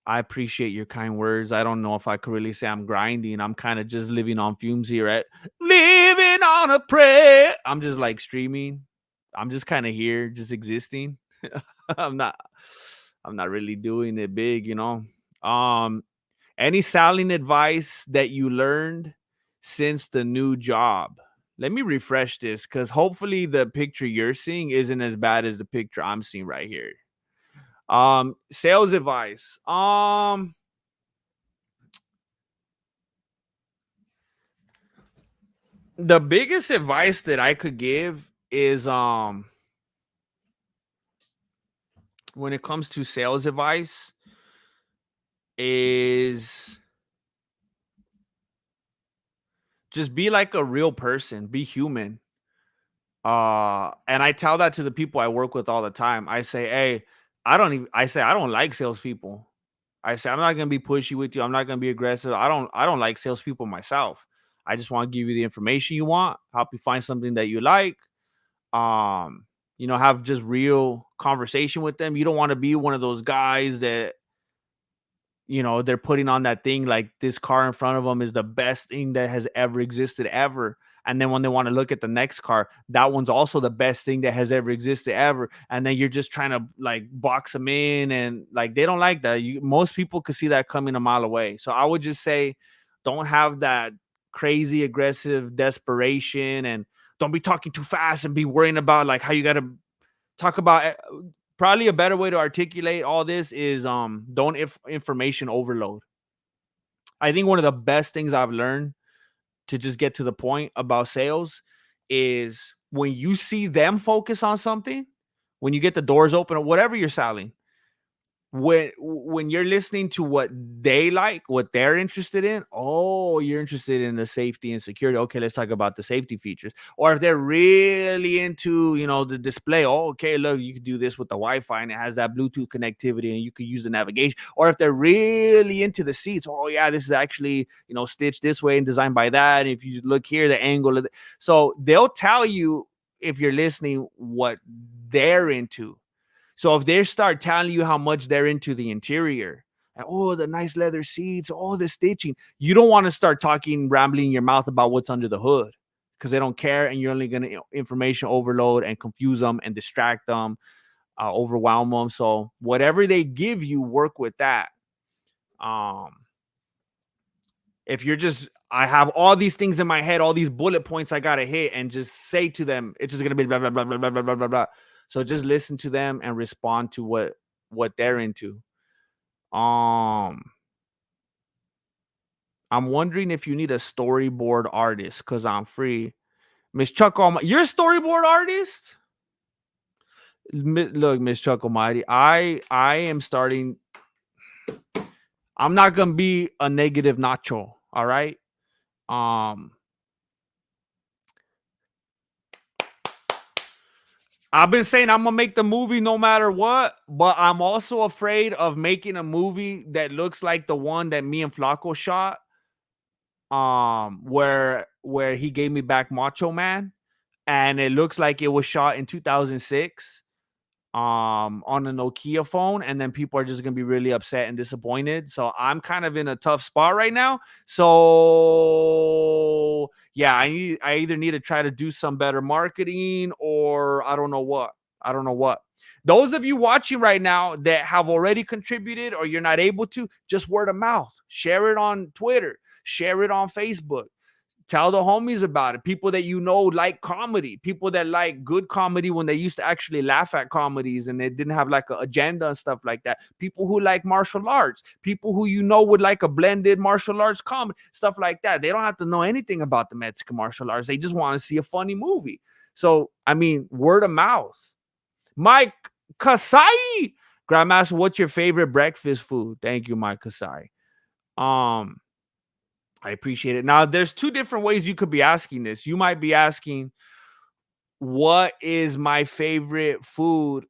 I appreciate your kind words. I don't know if I could really say I'm grinding. I'm kind of just living on fumes here, right? Living on a prayer. I'm just like streaming. I'm just kind of here, just existing. I'm not I'm not really doing it big. Um any selling advice that you learned since the new job? Let me refresh this because hopefully the picture you're seeing isn't as bad as the picture I'm seeing right here. Sales advice. The biggest advice that I could give is when it comes to sales advice is just be like a real person, be human. And I tell that to the people I work with all the time. I say, hey, I say I don't like salespeople. I say I'm not gonna be pushy with you. I'm not gonna be aggressive. I don't like salespeople myself. I just want to give you the information you want, help you find something that you like. Um, have just real conversation with them. You don't want to be one of those guys that they're putting on that thing like this car in front of them is the best thing that has ever existed ever. And then when they want to look at the next car, that one's also the best thing that has ever existed ever. And then you're just trying to like box them in, and like they don't like that. Most people could see that coming a mile away. So I would just say, don't have that crazy aggressive desperation, and don't be talking too fast and be worrying about like how you got to talk about probably a better way to articulate all this is don't information overload. I think one of the best things I've learned to just get to the point about sales is when you see them focus on something, when you get the doors open or whatever you're selling, when you're listening to what they like, what they're interested in, oh, you're interested in the safety and security. Okay, let's talk about the safety features. Or if they're really into, the display, oh, okay, look, you can do this with the Wi-Fi and it has that Bluetooth connectivity and you can use the navigation. Or if they're really into the seats, oh yeah, this is actually, stitched this way and designed by that. And if you look here, the angle of so they'll tell you, if you're listening, what they're into. So if they start telling you how much they're into the interior, and, oh, the nice leather seats, oh, the stitching, you don't want to start talking, rambling in your mouth about what's under the hood, because they don't care, and you're only going to information overload and confuse them and distract them, overwhelm them. So whatever they give you, work with that. Um, if you're just, I have all these things in my head, all these bullet points I gotta hit, and just say to them, it's just gonna be blah blah blah blah blah blah blah blah blah. So just listen to them and respond to what they're into. Um, I'm wondering if you need a storyboard artist because I'm free. Miss Chuck Almighty, you're a storyboard artist. Look, Miss Chuck Almighty, I am starting. I'm not gonna be a negative nacho. All right. Um, I've been saying I'm gonna make the movie no matter what, but I'm also afraid of making a movie that looks like the one that me and Flacco shot, where he gave me back Macho Man, and it looks like it was shot in 2006, on a Nokia phone, and then people are just gonna be really upset and disappointed. So I'm kind of in a tough spot right now. So yeah, I either need to try to do some better marketing, or I don't know what. I don't know what. Those of you watching right now that have already contributed or you're not able to, just word of mouth. Share it on Twitter, share it on Facebook. Tell the homies about it. People that like comedy, people that like good comedy when they used to actually laugh at comedies and they didn't have like an agenda and stuff like that. People who like martial arts, people who would like a blended martial arts comedy, stuff like that. They don't have to know anything about the Mexican martial arts. They just want to see a funny movie. So, I mean, word of mouth. Mike Kasai, Grandmaster, what's your favorite breakfast food? Thank you, Mike Kasai. I appreciate it. Now, there's two different ways you could be asking this. You might be asking, what is my favorite food?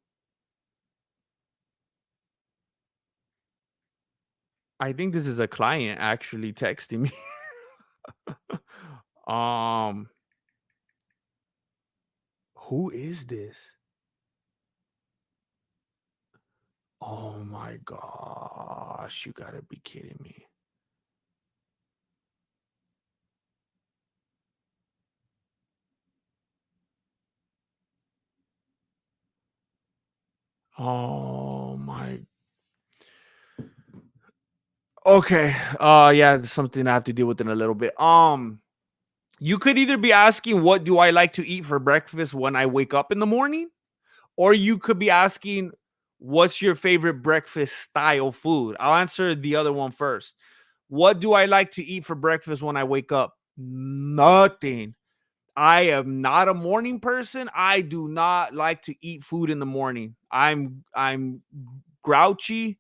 I think this is a client actually texting me. um, who is this? Oh my gosh, you gotta be kidding me. Oh my. Okay. Yeah, there's something I have to deal with in a little bit. You could either be asking, what do I like to eat for breakfast when I wake up in the morning? Or you could be asking, what's your favorite breakfast style food? I'll answer the other one first. What do I like to eat for breakfast when I wake up? Nothing. I am not a morning person. I do not like to eat food in the morning. I'm grouchy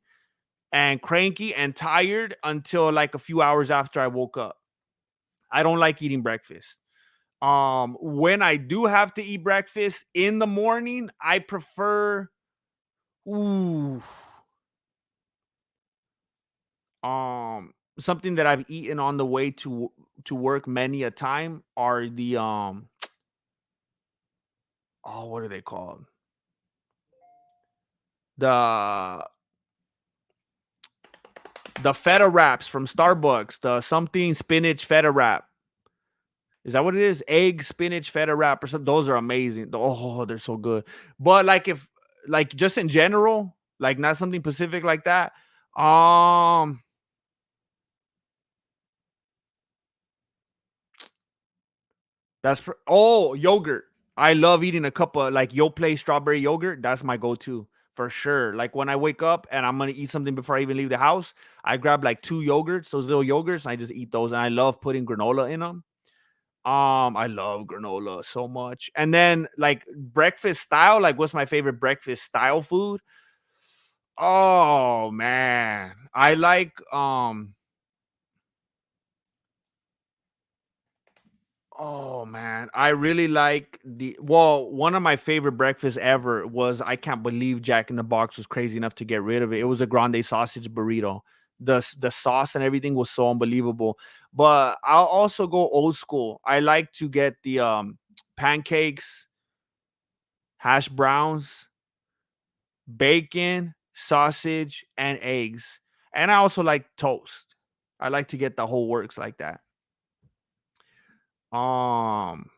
and cranky and tired until like a few hours after I woke up. I don't like eating breakfast. When I do have to eat breakfast in the morning, I prefer ooh, something that I've eaten on the way to work many a time are the oh, what are they called? The feta wraps from Starbucks, the something spinach feta wrap. Is that what it is? Egg, spinach, feta wrap or something. Those are amazing. Oh, they're so good. But like if like just in general, like not something specific like that. Um, oh, yogurt. I love eating a cup of like Yoplait strawberry yogurt. That's my go-to for sure. Like when I wake up and I'm gonna eat something before I even leave the house, I grab like two yogurts, those little yogurts, and I just eat those. And I love putting granola in them. I love granola so much. And then like breakfast style, like what's my favorite breakfast style food? Oh man. I like oh man, I really like one of my favorite breakfasts ever was I can't believe Jack in the Box was crazy enough to get rid of it. It was a grande sausage burrito. The sauce and everything was so unbelievable. But I'll also go old school. I like to get the pancakes, hash browns, bacon, sausage, and eggs. And I also like toast. I like to get the whole works like that. Um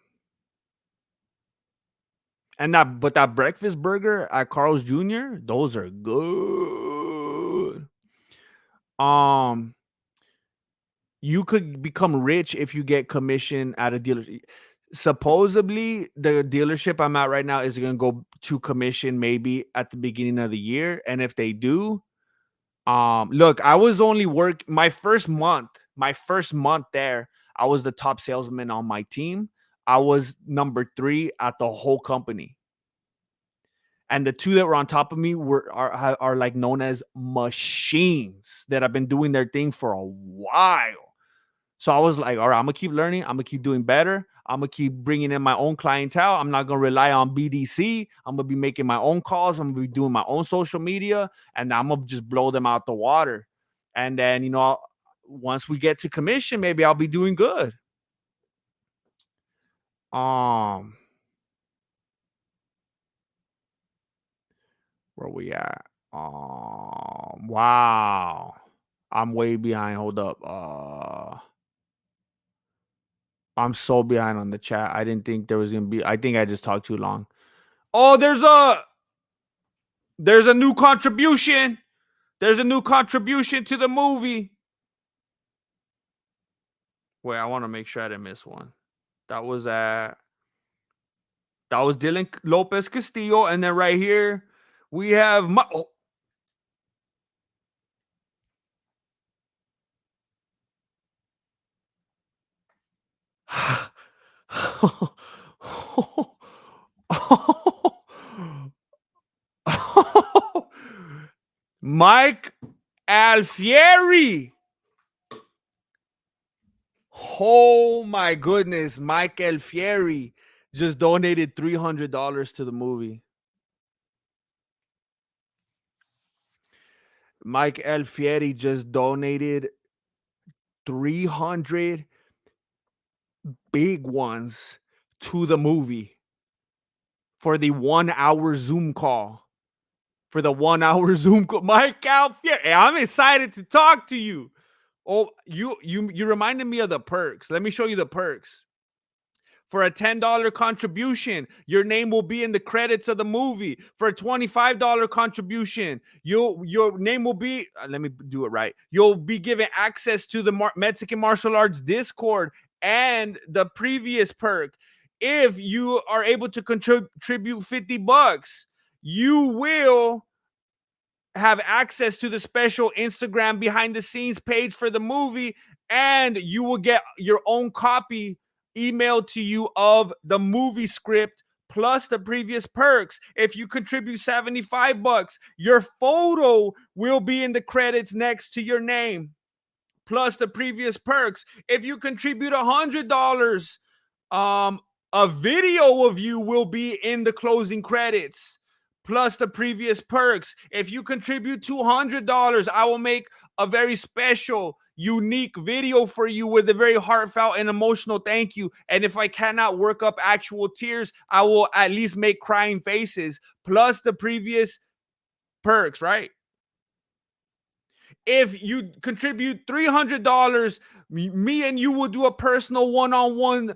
that breakfast burger at Carl's Jr., those are good. Um, you could become rich if you get commission at a dealership. Supposedly, the dealership I'm at right now is gonna go to commission maybe at the beginning of the year. And if they do, look, I was only my first month there, I was the top salesman on my team. I was number 3 at the whole company. And the two that were on top of me are like known as machines that have been doing their thing for a while. So I was like, all right, I'm gonna keep learning. I'm gonna keep doing better. I'm gonna keep bringing in my own clientele. I'm not gonna rely on BDC. I'm gonna be making my own calls. I'm gonna be doing my own social media, and I'm gonna just blow them out the water. And then once we get to commission, maybe I'll be doing good. Um, where we at? Wow. I'm way behind. Hold up. I'm so behind on the chat. I didn't think there was gonna be. I think I just talked too long. Oh, there's a new contribution. There's a new contribution to the movie. Wait, I want to make sure I didn't miss one. That was Dylan Lopez Castillo, and then right here we have Mike Alfieri. Oh my goodness, Mike Alfieri just donated $300 to the movie. Mike Alfieri just donated 300 big ones to the movie for the 1 hour Zoom call. For the 1 hour Zoom call. Mike Alfieri, I'm excited to talk to you. Oh, you reminded me of the perks. Let me show you the perks. For a $10 contribution, your name will be in the credits of the movie. For a $25 contribution, your name will be, let me do it right. You'll be given access to the Mexican martial arts Discord and the previous perk. If you are able to contribute $50, you will have access to the special Instagram behind the scenes page for the movie, and you will get your own copy emailed to you of the movie script plus the previous perks. If you contribute $75, your photo will be in the credits next to your name plus the previous perks. If you contribute $100, Um, a video of you will be in the closing credits, plus the previous perks. If you contribute $200, I will make a very special, unique video for you with a very heartfelt and emotional thank you. And if I cannot work up actual tears, I will at least make crying faces, plus the previous perks, right? If you contribute $300, me and you will do a personal one-on-one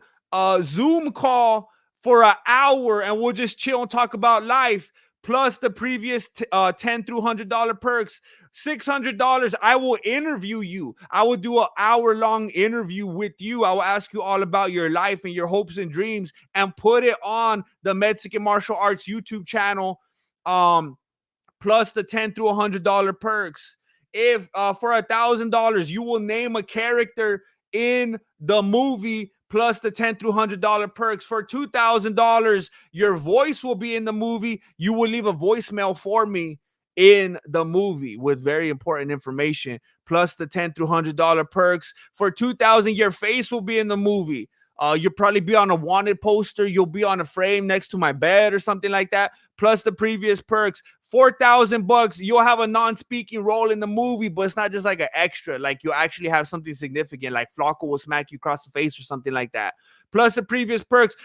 Zoom call for an hour, and we'll just chill and talk about life. Plus the previous $10 through $100 perks. $600, I will interview you. I will do an hour-long interview with you. I will ask you all about your life and your hopes and dreams, and put it on the Mexican Martial Arts YouTube channel. Plus the $10 through $100 perks. If for $1,000 you will name a character in the movie, plus the $10 through $100 perks. For $2,000, your voice will be in the movie. You will leave a voicemail for me in the movie with very important information, plus the $10 through $100 perks. For $2,000, your face will be in the movie. You'll probably be on a wanted poster. You'll be on a frame next to my bed or something like that. Plus the previous perks. $4,000, you'll have a non-speaking role in the movie, but it's not just like an extra. Like you actually have something significant, like Flocko will smack you across the face or something like that. Plus the previous perks.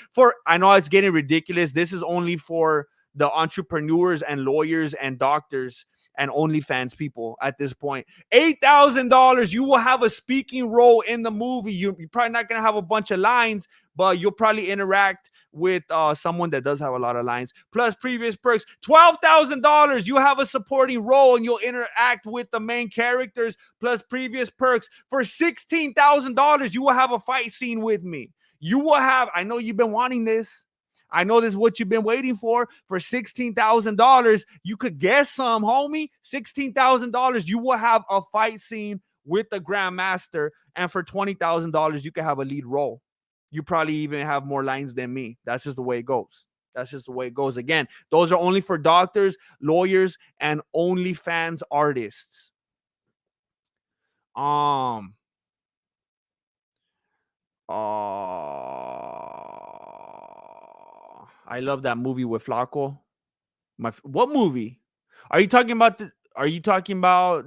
I know it's getting ridiculous. This is only for the entrepreneurs and lawyers and doctors and OnlyFans people at this point. $8,000, you will have a speaking role in the movie. You're probably not going to have a bunch of lines, but you'll probably interact with someone that does have a lot of lines. Plus previous perks. $12,000, you have a supporting role and you'll interact with the main characters. Plus previous perks. For $16,000, you will have a fight scene with me. You will have, I know you've been wanting this. I know this is what you've been waiting for. For $16,000, you could guess some, homie. $16,000, you will have a fight scene with the Grandmaster. And for $20,000, you can have a lead role. You probably even have more lines than me. That's just the way it goes. That's just the way it goes. Again, those are only for doctors, lawyers, and OnlyFans artists. I love that movie with Flacco. What movie? Are you talking about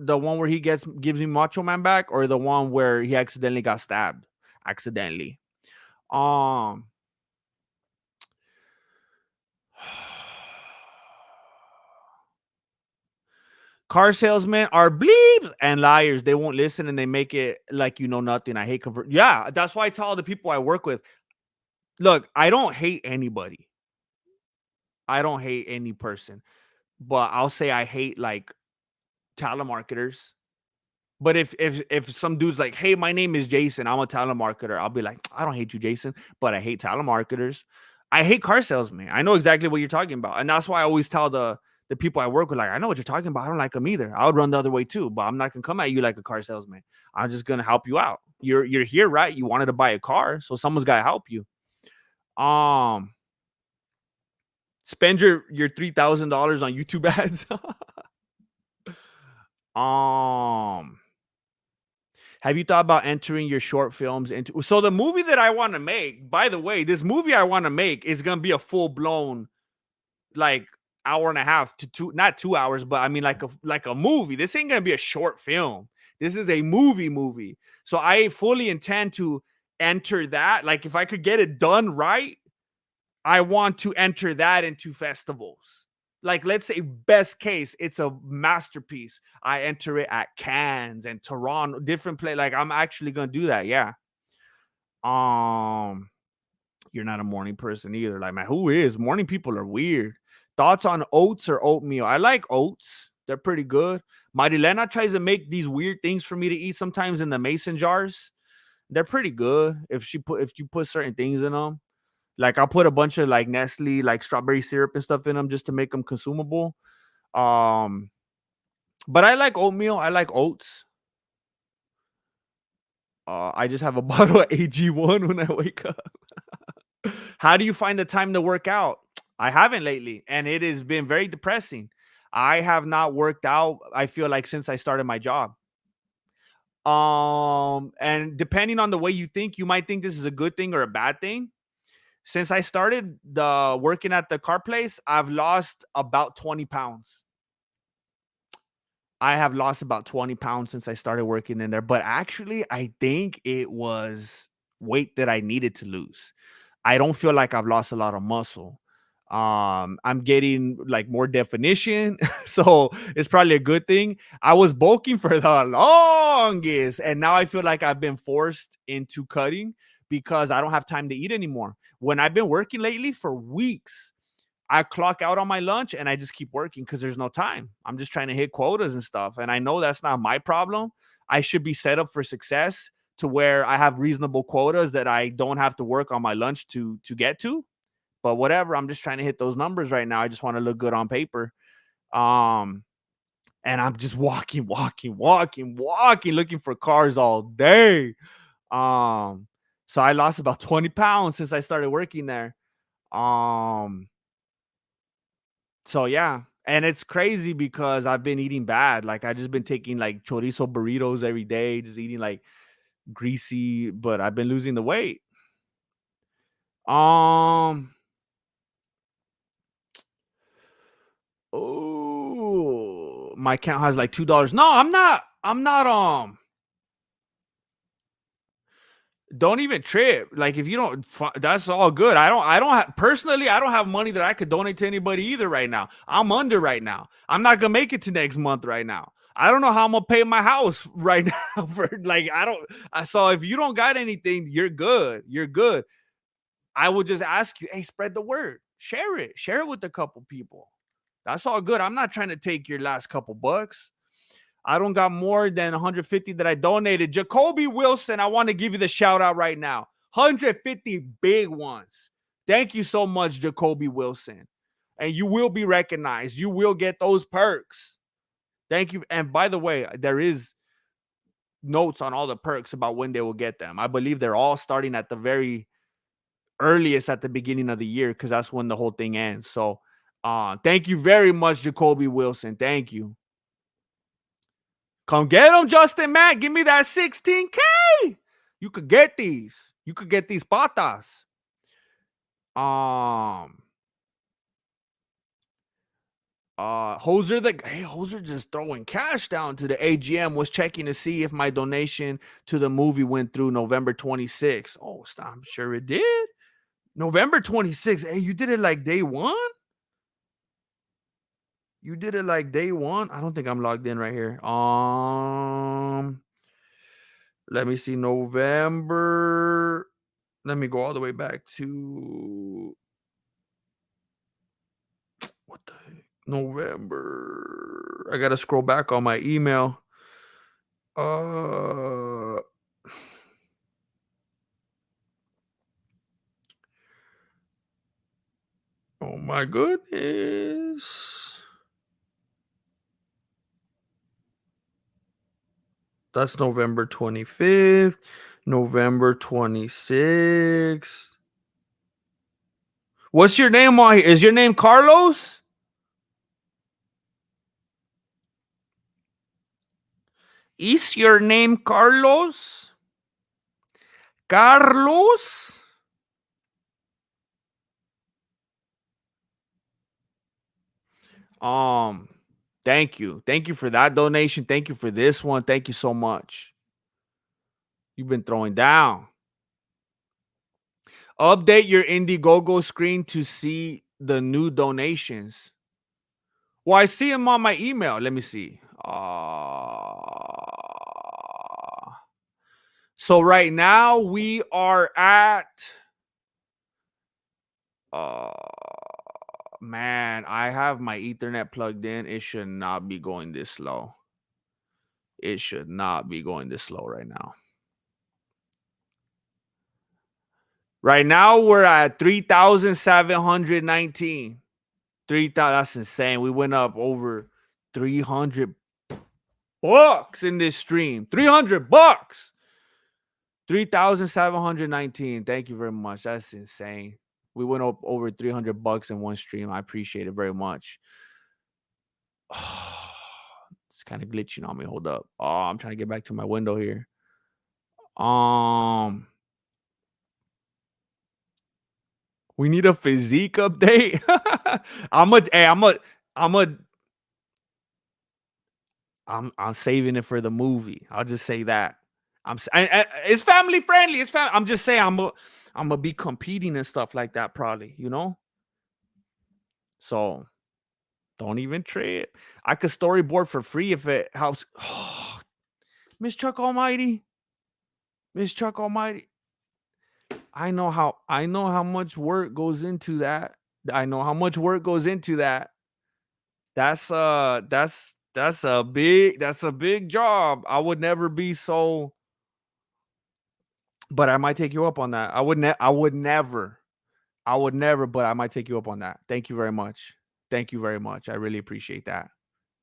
the one where he gives me Macho Man back, or the one where he accidentally got stabbed? Accidentally. Car salesmen are bleeps and liars. They won't listen and they make it like you know nothing. I hate convert. Yeah, that's why I tell all the people I work with. Look, I don't hate anybody. I don't hate any person, but I'll say I hate like telemarketers. But if some dude's like, hey, my name is Jason, I'm a telemarketer, I'll be like, I don't hate you, Jason, but I hate telemarketers. I hate car salesmen. I know exactly what you're talking about. And that's why I always tell the people I work with, like, I know what you're talking about. I don't like them either. I would run the other way too, but I'm not gonna come at you like a car salesman. I'm just gonna help you out. You're here, right? You wanted to buy a car, so someone's gotta help you. Spend your $3,000 on YouTube ads. Have you thought about entering your short films into? So the movie that I want to make, by the way, this movie I want to make is gonna be a full blown, like, hour and a half to two, not 2 hours, but I mean like a movie. This ain't gonna be a short film. This is a movie. So I fully intend to enter that. Like if I could get it done right, I want to enter that into festivals. Like, let's say best case, it's a masterpiece. I enter it at Cannes and Toronto, different place. Like, I'm actually gonna do that. Yeah. You're not a morning person either. Like, man, who is? Morning people are weird. Thoughts on oats or oatmeal? I like oats. They're pretty good. Marilena tries to make these weird things for me to eat sometimes in the mason jars. They're pretty good if you put certain things in them. Like I'll put a bunch of like Nestle, like strawberry syrup and stuff in them just to make them consumable. But I like oatmeal. I like oats. I just have a bottle of AG1 when I wake up. How do you find the time to work out? I haven't lately, and it has been very depressing. I have not worked out, I feel like, since I started my job. And depending on the way you think, you might think this is a good thing or a bad thing. Since I started the working at the car place, I've lost about 20 pounds. I have lost about 20 pounds since I started working in there. But actually, I think it was weight that I needed to lose. I don't feel like I've lost a lot of muscle. I'm getting like more definition, so it's probably a good thing. I was bulking for the longest, and now I feel like I've been forced into cutting because I don't have time to eat anymore. When I've been working lately for weeks, I clock out on my lunch and I just keep working because there's no time. I'm just trying to hit quotas and stuff. And I know that's not my problem. I should be set up for success to where I have reasonable quotas that I don't have to work on my lunch to get to. But whatever, I'm just trying to hit those numbers right now. I just want to look good on paper. Um, and I'm just walking, looking for cars all day. Um, so I lost about 20 pounds since I started working there. Um, So yeah, and it's crazy because I've been eating bad. Like I just been taking like chorizo burritos every day, just eating like greasy, but I've been losing the weight. Um oh, my account has like $2. No, I'm not. Don't even trip. Like if you don't, that's all good. I don't have personally. I don't have money that I could donate to anybody either right now. I'm under right now. I'm not gonna make it to next month right now. I don't know how I'm gonna pay my house right now. For like, I don't. So if you don't got anything, you're good. You're good. I will just ask you, hey, spread the word, share it with a couple people. That's all good. I'm not trying to take your last couple bucks. I don't got more than 150 that I donated. Jacoby Wilson, I want to give you the shout out right now. 150 big ones. Thank you so much, Jacoby Wilson. And you will be recognized. You will get those perks. Thank you. And by the way, there is notes on all the perks about when they will get them. I believe they're all starting at the very earliest at the beginning of the year because that's when the whole thing ends. So thank you very much, Jacoby Wilson. Thank you. Come get them, Justin Matt. Give me that 16K. You could get these. You could get these patas. Um, Hoser just throwing cash down to the AGM. Was checking to see if my donation to the movie went through November 26th. Oh, stop. I'm sure it did. November 26th. Hey, you did it like day one? You did it like day one? I don't think I'm logged in right here. Let me see. November. Let me go all the way back to what the heck? November. I gotta scroll back on my email. Uh oh my goodness. That's November 25th, November 26th. What's your name on here? Is your name Carlos? Is your name Carlos? Carlos? Um, Thank you. Thank you for that donation. Thank you for this one. Thank you so much. You've been throwing down. Update your Indiegogo screen to see the new donations. Well, I see them on my email. Let me see. So right now we are at uh man, I have my Ethernet plugged in. It should not be going this slow. It should not be going this slow right now. Right now we're at 3,719. 3,000. That's insane. We went up over 300 bucks in this stream. 300 bucks. 3,719. Thank you very much. That's insane. We went up over 300 bucks in one stream. I appreciate it very much. It's kind of glitching on me. Hold up. Oh, I'm trying to get back to my window here. Um We need a physique update. I'm a hey, I'm a I'm saving it for the movie. I'll just say that. It's family friendly. I'm just saying I'm gonna be competing and stuff like that probably, you know? So don't even trip. I could storyboard for free if it helps. Oh, Miss Chuck Almighty. Miss Chuck Almighty. I know how much work goes into that. I know how much work goes into that. That's a big job. I would never be so, but I might take you up on that. I would never, but I might take you up on that. Thank you very much. Thank you very much. I really appreciate that.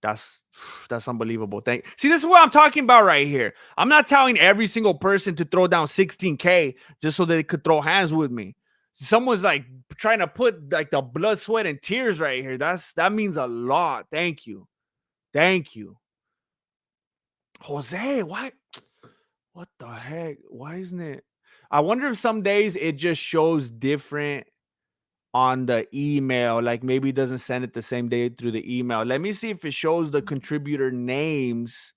That's that's unbelievable. See, this is what I'm talking about right here. I'm not telling every single person to throw down 16K just so that they could throw hands with me. Someone's like trying to put like the blood, sweat, and tears right here. That means a lot. Thank you. Thank you. Jose, what the heck? Why isn't it? I wonder if some days it just shows different on the email. Like maybe it doesn't send it the same day through the email. Let me see if it shows the contributor names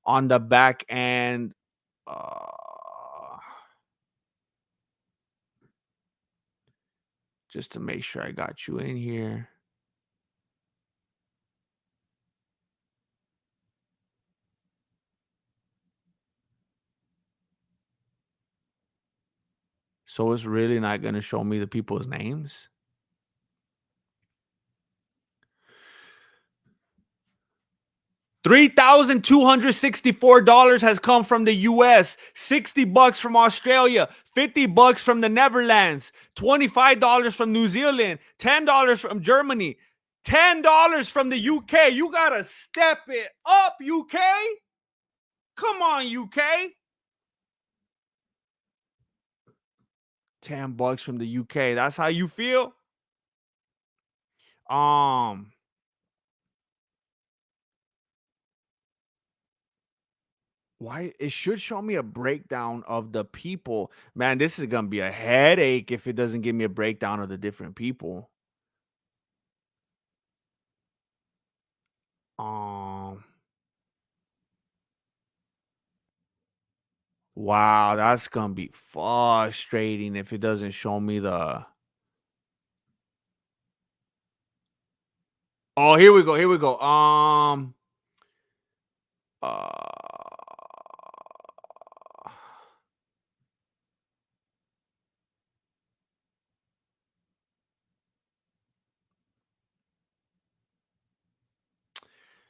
on the back end. Just to make sure I got you in here. So it's really not going to show me the people's names. $3,264 has come from the US, $60 from Australia, $50 from the Netherlands, $25 from New Zealand, $10 from Germany, $10 from the UK. You gotta step it up, UK. Come on, UK. $10 from the UK. That's how you feel? Why it should show me a breakdown of the people. Man, this is gonna be a headache if it doesn't give me a breakdown of the different people. Um, wow, that's gonna be frustrating if it doesn't show me the. Oh, here we go. Here we go. Uh,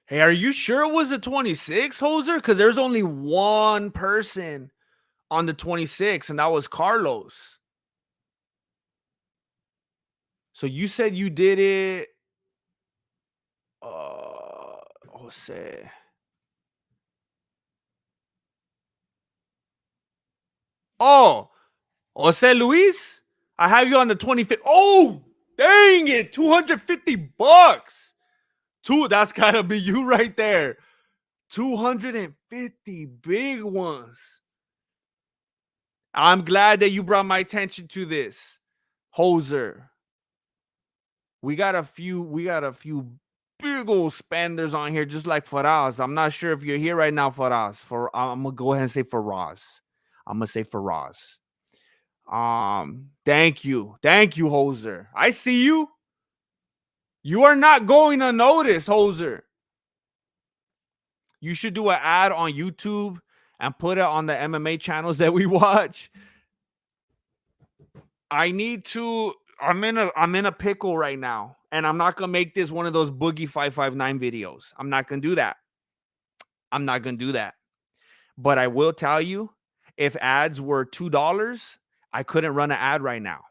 hey, are you sure it was a 26, Hoser? Because there's only one person on the 26, and that was Carlos. So you said you did it. Jose. Oh, Jose Luis, I have you on the 25th. Oh, dang it, $250. That's gotta be you right there. 250 big ones. I'm glad that you brought my attention to this, Hoser. We got a few big old spenders on here, just like Faraz. I'm not sure if you're here right now, Faraz. I'm gonna go ahead and say Faraz. I'm gonna say Faraz. Thank you, Hoser. I see you. You are not going unnoticed, Hoser. You should do an ad on YouTube and put it on the MMA channels that we watch. I need to. I'm in a pickle right now, and I'm not gonna make this one of those Boogie 559 videos. I'm not gonna do that. I'm not gonna do that. But I will tell you, if ads were $2, I couldn't run an ad right now.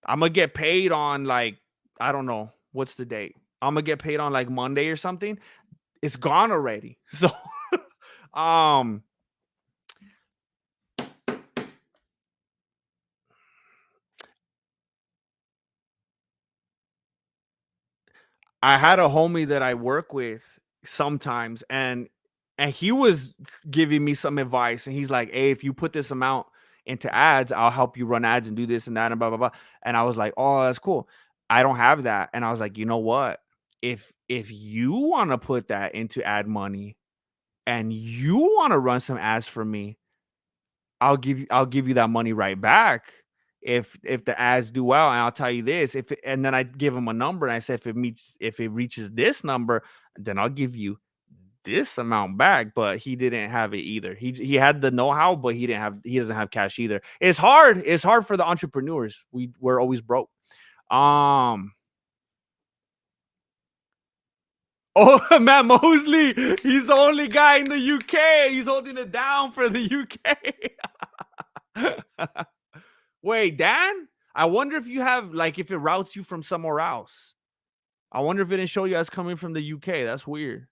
I'm gonna get paid on like, I don't know what's the date. I'm gonna get paid on like Monday or something. It's gone already. So um I had a homie that I work with sometimes, and he was giving me some advice, and he's like, "Hey, if you put this amount into ads. I'll help you run ads and do this and that and blah blah blah. And I was like, oh, that's cool. I don't have that. And I was like, you know what? If you want to put that into ad money and you want to run some ads for me, I'll give you that money right back if the ads do well. And I'll tell you this, and then I give him a number and I said if it reaches this number, then I'll give you this amount back. But he didn't have it either. He had the know-how, but he doesn't have cash either. It's hard for the entrepreneurs. We're always broke. Um Oh, Matt Mosley. He's the only guy in the UK. He's holding it down for the UK. Wait, Dan? I wonder if you have like if it routes you from somewhere else. I wonder if it didn't show you as coming from the UK. That's weird.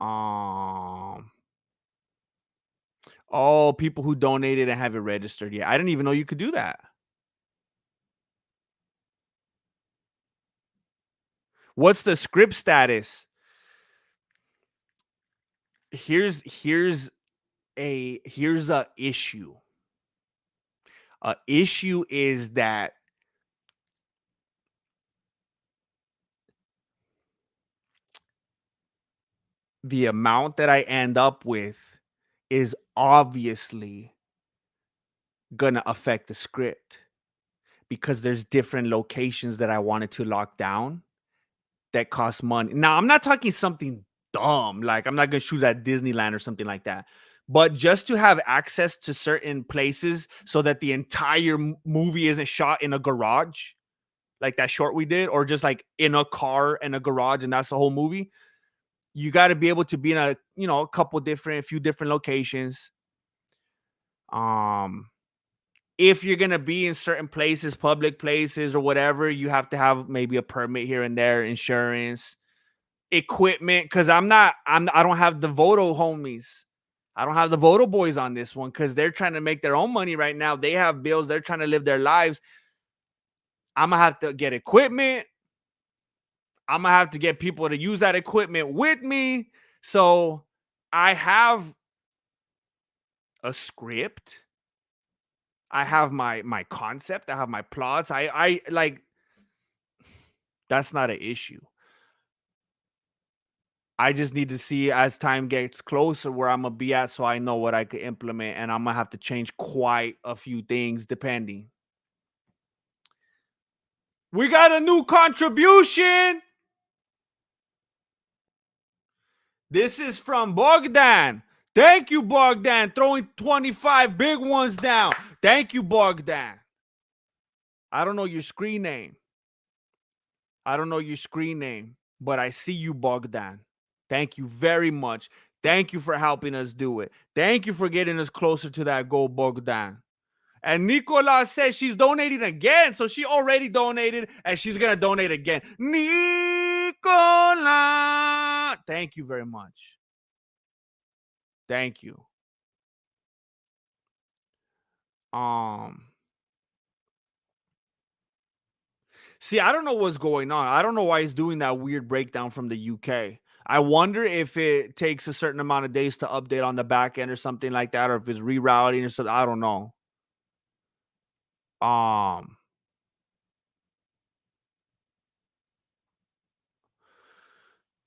Um oh, people who donated and have it registered. Yeah, I didn't even know you could do that. What's the script status? Here's a issue. A issue is that the amount that I end up with is obviously gonna affect the script because there's different locations that I wanted to lock down that cost money. Now, I'm not talking something dumb, like I'm not gonna shoot at Disneyland or something like that. But just to have access to certain places so that the entire movie isn't shot in a garage, like that short we did, or just like in a car in a garage, and that's the whole movie. You got to be able to be in a few different locations. Um, if you're gonna be in certain places, public places or whatever, you have to have maybe a permit here and there, insurance, equipment. Because I don't have the Voto homies. I don't have the Voto boys on this one because they're trying to make their own money right now. They have bills. They're trying to live their lives. I'm gonna have to get equipment. I'm gonna have to get people to use that equipment with me. So I have a script. I have my concept. I have my plots. I like that's not an issue. I just need to see as time gets closer where I'm gonna be at, so I know what I could implement, and I'm gonna have to change quite a few things depending. We got a new contribution. This is from Bogdan. Thank you, Bogdan. Throwing 25 big ones down. Thank you, Bogdan. I don't know your screen name. But I see you, Bogdan. Thank you very much. Thank you for helping us do it. Thank you for getting us closer to that goal, Bogdan. And Nicola says she's donating again. So she already donated and she's going to donate again. Nicola. Thank you very much. Thank you. See, I don't know what's going on. I don't know why he's doing that weird breakdown from the UK. I wonder if it takes a certain amount of days to update on the back end or something like that, or if it's rerouting or something. I don't know. Um,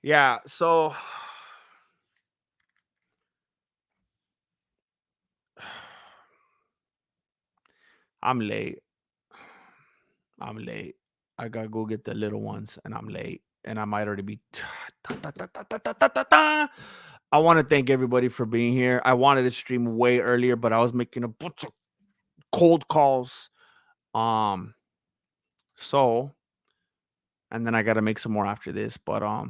yeah, so I'm late. I'm late. I gotta go get the little ones, and I'm late, and I might already be. I want to thank everybody for being here. I wanted to stream way earlier, but I was making a bunch of cold calls. Um, so and then I gotta make some more after this. But I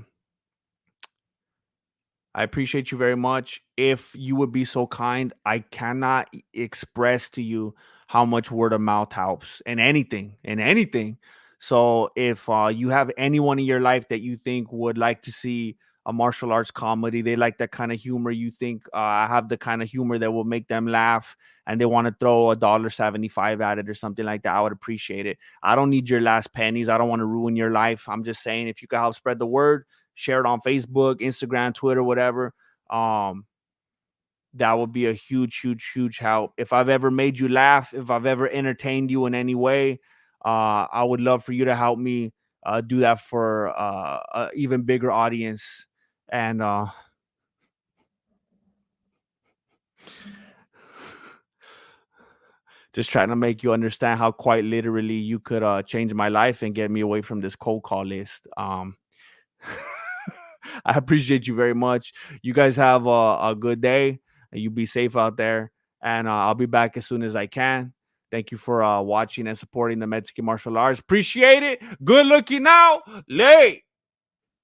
appreciate you very much. If you would be so kind, I cannot express to you how much word of mouth helps in anything. So if you have anyone in your life that you think would like to see a martial arts comedy, they like that kind of humor, you think I have the kind of humor that will make them laugh, and they want to throw $1.75 at it or something like that, I would appreciate it. I don't need your last pennies. I don't want to ruin your life. I'm just saying if you could help spread the word, share it on Facebook, Instagram, Twitter, whatever. Um, that would be a huge, huge, huge help. If I've ever made you laugh, if I've ever entertained you in any way, I would love for you to help me do that for an even bigger audience. And just trying to make you understand how quite literally you could change my life and get me away from this cold call list. I appreciate you very much. You guys have a good day. You be safe out there. And I'll be back as soon as I can. Thank you for watching and supporting the Mexican martial arts. Appreciate it. Good looking out. Late.